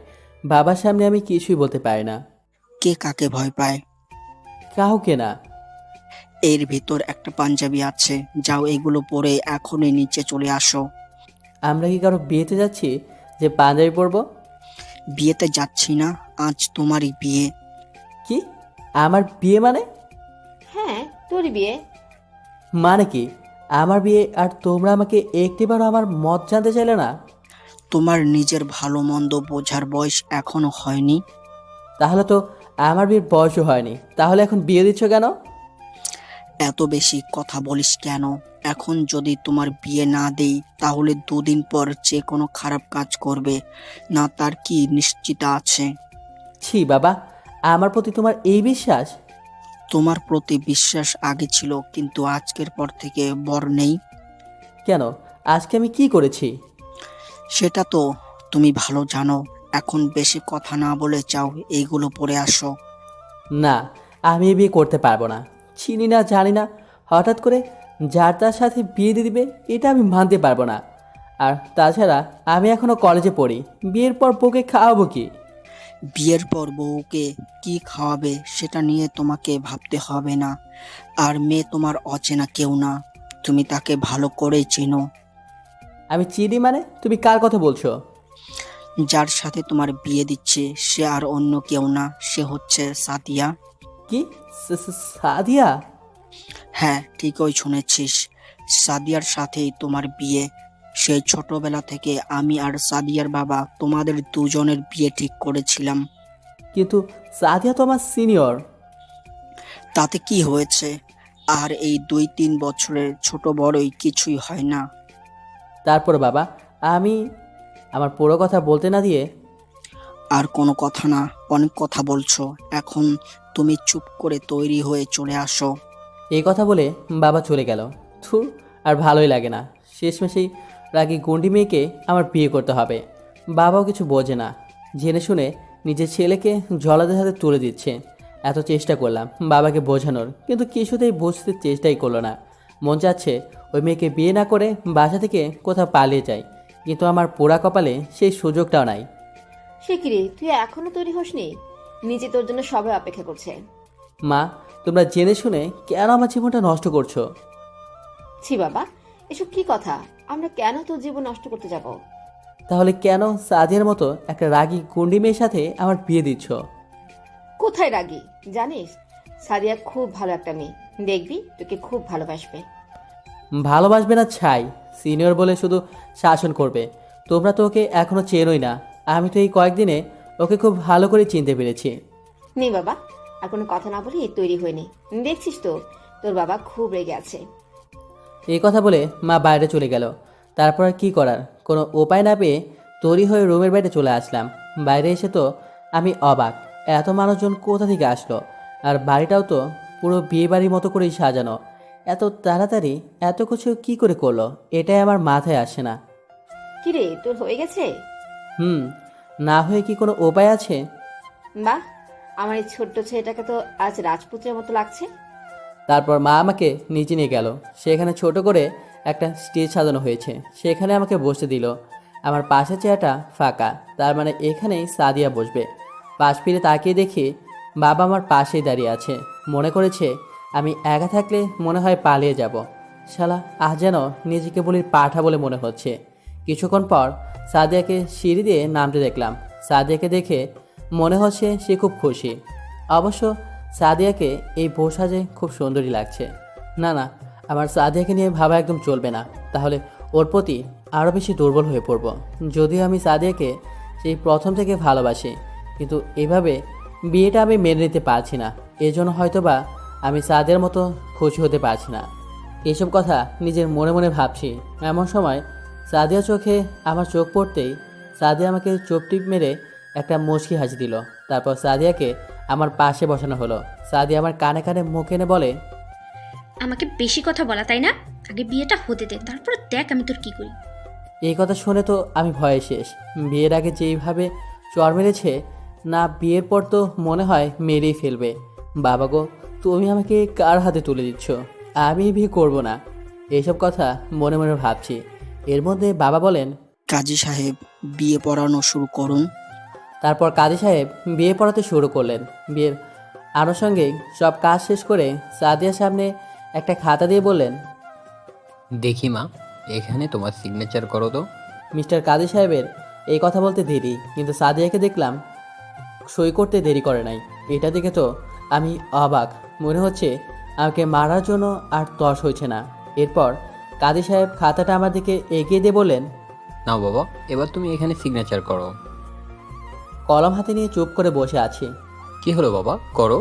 বাবার সামনে আমি কিছুই বলতে পারি না। কে কাকে ভয় পায়? কাউকে না। এর ভিতর একটা পাঞ্জাবি আছে, যাও এগুলো পরে এখনই নিচে চলে আসো। আমরা কি কারো বিয়েতে যাচ্ছি যে পাঞ্জাবি পরবো? বিয়েতে যাচ্ছি না, আজ তোমারই বিয়ে। কি? আমার বিয়ে মানে? হ্যাঁ, তোর বিয়ে। মানে কি আমার বিয়ে, আর তোমরা আমাকে একটিবারও আমার মত জানতে চাইলে না? তোমার নিজের ভালো মন্দ বোঝার বয়স এখনো হয়নি। তাহলে তো আমার বিয়ের বয়সও হয়নি, তাহলে এখন বিয়ে দিচ্ছ কেন? এত বেশি কথা বলিস কেন? এখন যদি তোমার বিয়ে না দেই তাহলে 2 দিন পর যে কোনো খারাপ কাজ করবে না, তার কি নিশ্চিত আছে? ছি বাবা, আমার প্রতি তোমার এই বিশ্বাস? তোমার প্রতি বিশ্বাস আগে ছিল, কিন্তু আজকের পর থেকে বর নেই। কেন? আজকে আমি কি করেছি? সেটা তো তুমি ভালো জানো। এখন বেশি কথা না বলে চাও এইগুলো পরে আসো। না, আমি এই বিয়ে করতে পারবো না। চিনি না জানি না, হঠাৎ করে যার তার সাথে বিয়ে দিয়ে দিবে, এটা আমি মানতে পারবো না। আর তাছাড়া আমি এখনো কলেজে পড়ি, বিয়ের পর বউকে খাওয়াবো কি? বিয়ের পর বউকে কি খাওয়াবে সেটা নিয়ে তোমাকে ভাবতে হবে না। আর মেয়ে তোমার অচেনা কেউ না, তুমি তাকে ভালো করেই চেনো। আমি চিনি মানে? তুমি কার কথা বলছো? যার সাথে তোমার বিয়ে দিচ্ছে সে আর অন্য কেউ না, সে হচ্ছে সাদিয়া। কি? সাদিয়া? হ্যাঁ, ঠিকই শুনেছিস, সাদিয়ার সাথেই তোমার বিয়ে। সেই ছোটবেলা থেকে আমি আর সাদিয়ার বাবা তোমাদের দুজনের বিয়ে ঠিক করেছিলাম। কিন্তু সাদিয়া তো আমার সিনিয়র। তাতে কি হয়েছে? আর এই 2-3 বছরের ছোট বড়ই কিছুই হয় না। তারপর বাবা, আমি আমার পুরো কথা বলতে না দিয়ে। আর কোনো কথা না, অনেক কথা বলছো, এখন তুমি চুপ করে তৈরি হয়ে চলে আসো। এই কথা বলে বাবা চলে গেল। থুর, আর ভালোই লাগে না। শেষমেশেই রাগী গুন্ডি মেয়েকে আমার বিয়ে করতে হবে। বাবাও কিছু বোঝে না, জেনে শুনে নিজের ছেলেকে জলাদের হাতে তুলে দিচ্ছে। এত চেষ্টা করলাম বাবাকে বোঝানোর, কিন্তু কিছুতেই বুঝতে চেষ্টাই করলো না। মন চাচ্ছে ওই মেয়েকে বিয়ে না করে বাসা থেকে কোথাও পালিয়ে যায়, কিন্তু আমার পোড়া কপালে সেই সুযোগটাও নাই। সে কি রে, তুই এখনো তৈরি হসনি? নিজে তোর জন্য সবাই অপেক্ষা করছে। মা, তোমরা জেনে শুনে কেন আমার জীবনটা নষ্ট করছো? ছি বাবা, এসব কি কথা? আমরা কেন তোর জীবন নষ্ট করতে যাব? তাহলে কেন সাদিয়ার মতো একটা রাগী গুন্ডি মেয়ের সাথে আমার বিয়ে দিচ্ছ? কোথায় রাগি জানিস? সাদিয়া খুব ভালো একটা মেয়ে, দেখবি তোকে খুব ভালোবাসবে। ভালোবাসবে না ছাই, সিনিয়র বলে শুধু শাসন করবে। তোমরা তো ওকে এখনো চেনোই না, আমি তো এই কয়েকদিনে ওকে খুব ভালো করে চিনতে পেরেছি। নে বাবা, আর কোনো কথা না বলে তৈরি হয়ে নে, দেখছিস তো তোর বাবা খুব রেগে আছে। এই কথা বলে মা বাইরে চলে গেল। তারপর আর কি করার, কোনো উপায় না পেয়ে তৈরি হয়ে রুমের বাইরে চলে আসলাম। বাইরে এসে তো আমি অবাক, এত মানুষজন কোথা থেকে আসলো? আর বাড়িটাও তো পুরো বিয়ে বাড়ির মতো করেই সাজানো। এত তাড়াতাড়ি এত কিছু কি করে করলো, এটাই আমার মাথায় আসে না। কিরে, তোর হয়ে গেছে? না হয়ে কি কোনো উপায় আছে? বাহ, আমার এই ছোট্ট ছেলেটাকে তো আজ রাজপুত্রের মতো লাগছে। তারপর মা আমাকে নিচে নিয়ে গেল। সেখানে ছোট করে একটা স্টেজ সাজানো হয়েছে, সেখানে আমাকে বসতে দিল। আমার পাশের চেয়ারটা ফাঁকা, তার মানে এখানেই সাদিয়া বসবে। পাশ ফিরে তাকিয়ে দেখি বাবা আমার পাশেই দাঁড়িয়ে আছে। মনে করেছে আমি একা থাকলে মনে হয় পালিয়ে যাব। শালা আজ যেন নিজেকে বলি পাঠা বলে মনে হচ্ছে। কিছুক্ষণ পর সাদিয়াকে সিঁড়ি দিয়ে নামতে দেখলাম। সাদিয়াকে দেখে মনে হচ্ছে সে খুব খুশি। অবশ্য সাদিয়াকে এই পোশাকে খুব সুন্দরী লাগছে। না না, আমার সাদিয়াকে নিয়ে ভাবা একদম চলবে না, তাহলে ওর প্রতি আরও বেশি দুর্বল হয়ে পড়ব। যদিও আমি সাদিয়াকে সেই প্রথম থেকে ভালোবাসি, কিন্তু এভাবে বিয়েটা আমি মেনে নিতে পারছি না। এজন্য হয়তোবা আমি সাদিয়ার মতো খুশি হতে পারছি না। এইসব কথা নিজের মনে মনে ভাবছি। এমন সময় সাদিয়া চোখে আমার চোখ পড়তেই সাদিয়া আমাকে চোখ টিপ মেরে একটা মুচকি হাসি দিল। তারপর সাদিয়াকে আমার পাশে বসানো হলো। সাদিয়া আমার কানে কানে মুখ এনে বলে, আমাকে বেশি কথা বলা তাই না? আগে বিয়েটা হতে দে, তারপর দেখ আমি তোর কি করি। এই কথা শুনে তো আমি ভয়ে শেষ। বিয়ের আগে যেইভাবে চর মেরেছে, না বিয়ের পর তো মনে হয় মেরেই ফেলবে। বাবা গো, তুমি আমাকে কার হাতে তুলে দিচ্ছ? আমি বিয়ে করব না। এইসব কথা মনে মনে ভাবছি। এর মধ্যে বাবা বলেন, কাজী সাহেব, বিয়ে পড়ানো শুরু করুন। তারপর কাজী সাহেব বিয়ে পড়াতে শুরু করলেন। বিয়ের আনুষঙ্গিক সব কাজ শেষ করে সাদিয়ার সামনে একটা খাতা দিয়ে বললেন, দেখি মা, এখানে তোমার সিগনেচার করো তো। মিস্টার কাজী সাহেবের এই কথা বলতে দেরি, কিন্তু সাদিয়াকে দেখলাম সই করতে দেরি করে নাই। এটা দেখে তো আমি অবাক। মনে হচ্ছে আমাকে মারার জন্য আর তর্স হয়েছে না। এরপর কাজী সাহেব খাতাটা আমার দিকে এগিয়ে দিয়ে বললেন, নাও বাবা, এবার তুমি এখানে সিগনেচার করো। কলম হাতে নিয়ে চুপ করে বসে আছি। কি হলো বাবা, করো।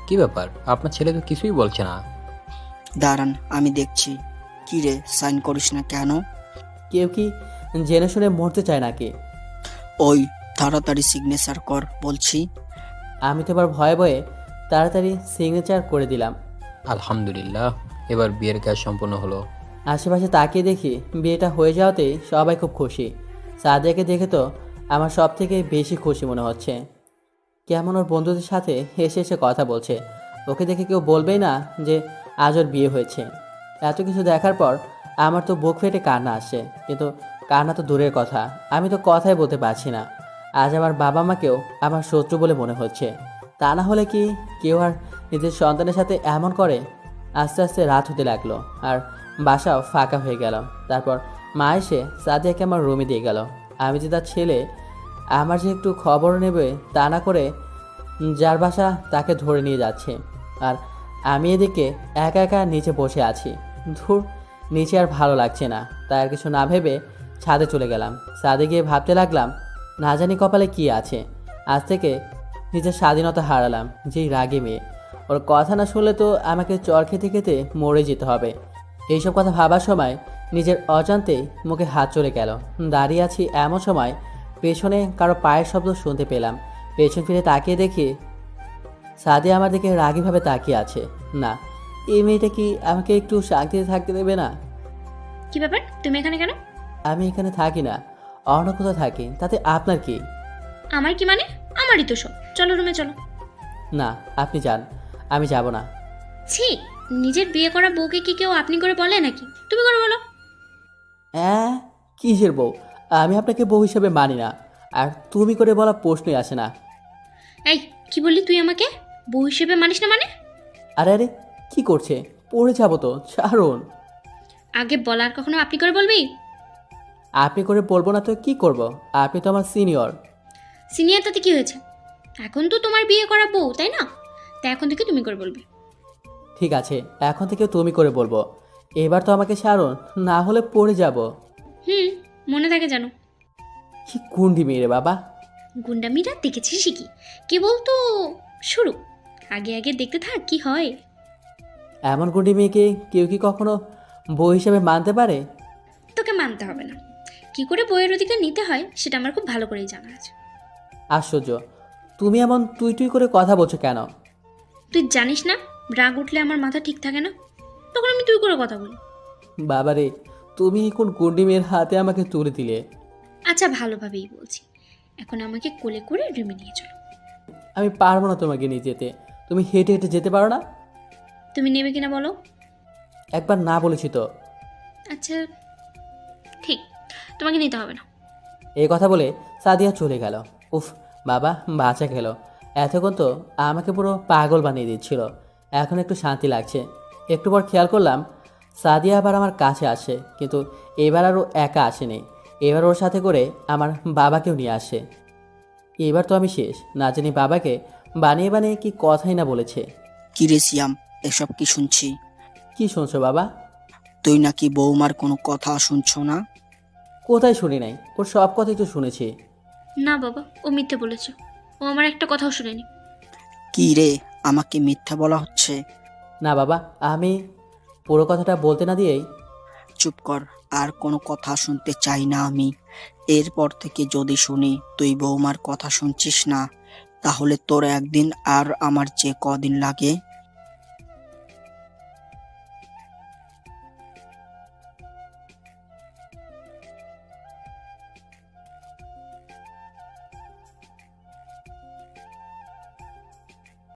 কি ব্যাপার, আপনার ছেলে তো কিছুই বলছে না। দাঁড়ান, আমি দেখছি। কি রে, সাইন করিস না কেন? কেউ কি জেনে শুনে মরতে চায় নাকি? ওই তাড়াতাড়ি সিগনেচার কর বলছি। আমি তো এবার ভয়ে ভয়ে তাড়াতাড়ি সিগনেচার করে দিলাম। আলহামদুলিল্লাহ, এবার বিয়ের কাজ সম্পূর্ণ হলো। আশেপাশে তাকিয়ে দেখি বিয়েটা হয়ে যাওয়াতেই সবাই খুব খুশি। সাদিয়াকে দেখে তো আমার সব থেকে বেশি খুশি মনে হচ্ছে। কেমন ওর বন্ধুদের সাথে হেসে হেসে কথা বলছে। ওকে দেখে কেউ বলবেই না যে আজ ওর বিয়ে হয়েছে। এত কিছু দেখার পর আমার তো বুক ফেটে কান্না আসছে। কিন্তু কান্না তো দূরের কথা, আমি তো কথাই বলতে পারছি না। আজ আমার বাবা মাকেও আমার শত্রু বলে মনে হচ্ছে। তা না হলে কি কেউ আর নিজের সন্তানের সাথে এমন করে? আস্তে আস্তে রাত হতে লাগলো আর বাসাও ফাঁকা হয়ে গেল। তারপর মা এসে সাদিয়াকে আমার রুমে দিয়ে গেল। আমি যে তার ছেলে, আমার যে একটু খবর নেবে তা না করে যার বাসা তাকে ধরে নিয়ে যাচ্ছে। আর আমি এদিকে একা একা নিচে বসে আছি। ধুর, নিচে আর ভালো লাগছে না। তাই আর কিছু না ভেবে ছাদে চলে গেলাম। ছাদে গিয়ে ভাবতে লাগলাম, না জানি কপালে কি আছে। আজ থেকে নিজের স্বাধীনতা হারালাম। যেই রাগে মেয়ে, ওর কথা না শুনলে তো আমাকে চর খেতে খেতে মরে যেতে হবে। এইসব কথা ভাবার সময় নিজের অজান্তেই মুখে হাত চলে গেল। দাঁড়িয়ে আছি এমন সময় পেছনে কারো পায়ের শব্দ শুনতে পেলাম। পেছন ফিরে তাকিয়ে দেখি সাদিয়া আমার দিকে রাগীভাবে তাকিয়ে আছে। না, এই মেয়েটা কি আমাকে একটু শান্তিতে থাকতে দেবে না? কি ব্যাপার, তুমি এখানে কেন? আমি এখানে থাকি না, অন্য কোথাও থাকি, তাতে আপনার কি? আমার কি মানে? আমারই তো সব। চলো রুমে চলো। না, আপনি যান, আমি যাব না। ছি, নিজের বিয়ে করা বউকে কি কেউ আপনি করে বলে নাকি? তুমি করে বলো। হ্যাঁ, কিসের বউ? আমি আপনাকে বউ হিসেবে মানি না, আর তুমি করে বলা প্রশ্নই আসে না। এই, কি বললি তুই আমাকে? বউ হিসেবে মানিস না মানে? আরে আরে, কি করছে? পড়ে যাবো তো, ছাড়ুন। আগে বলার কখনো আপনি করে বলবি? আপনি করে বলবো না তো কি করব? আপনি তো আমার সিনিয়র। সিনিয়র তাতে কি হয়েছে? এখন তো তোমার বিয়ে করা বউ, তাই না? তা এখন থেকে তুমি করে বলবে। ঠিক আছে, এখন থেকে তুমি করে বলবো। এবার তো আমাকে ছাড়ুন, না হলে পড়ে যাব। মনে থাকে জানো। কি গুন্ডি মেয়ে রে বাবা। গুন্ডামিরা দেখেছি শিখি, কেবল তো শুরু। আগে আগে দেখতে থাক কি হয়। এমন গুন্ডি মেয়েকে কেউ কি কখনো বউ হিসেবে মানতে পারে? তোকে মানতে হবে না। কি করে বইয়ের অধিকার নিতে হয় সেটা আমার খুব ভালো করেই জানা আছে। আশ্চর্য, তুমি এমন তুই তুই করে কথা বলছো কেন? তুই জানিস না, রাগ উঠলে আমার মাথা ঠিক থাকে না, তখন আমি তুই করে কথা বলি। বাবারে, তুমি কোন গুন্ডি মেয়ের হাতে আমাকে তুলে দিলে? আচ্ছা, ভালোভাবেই বলছি। এখন আমাকে কোলে করে রুমে নিয়ে চলো। আমি পারবো না তোমাকে নিয়ে যেতে। তুমি হেঁটে হেঁটে যেতে পারো না? তুমি নেবে কিনা বলো। একবার না বলেছি তো। আচ্ছা ঠিক, তোমাকে নিতে হবে না। এই কথা বলে সাদিয়া চলে গেল। উফ, বাবা বাঁচা গেল। এতক্ষণ তো আমাকে পুরো পাগল বানিয়ে দিচ্ছিল। এখন একটু শান্তি লাগছে। একটু পর খেয়াল করলাম সাদিয়া আবার আমার কাছে আসে, কিন্তু এবার আর ও একা আসেনি। এবার ওর সাথে করে আমার বাবাকেও নিয়ে আসে। এবার তো আমি শেষ। না জানি বাবাকে বানিয়ে বানিয়ে কি কথাই না বলেছে। কি রে সিয়াম, এসব কি শুনছি? কি শুনছো বাবা? তুই নাকি বৌমার কোনো কথা শুনছো না? কোথায় শুনি নাই? ওর সব কথাই তো শুনেছি। না বাবা, ও মিথ্যে বলেছে। ও আমার একটা কথাও শুনেনি। কি রে, আমাকে মিথ্যা বলা হচ্ছে? না বাবা, আমি পুরো কথাটা বলতে না দিয়েই চুপ কর, আর কোনো কথা শুনতে চাই না আমি। এরপর থেকে যদি শুনি তুই বৌমার কথা শুনছিস না, তাহলে তোর একদিন আর আমার যে কদিন লাগে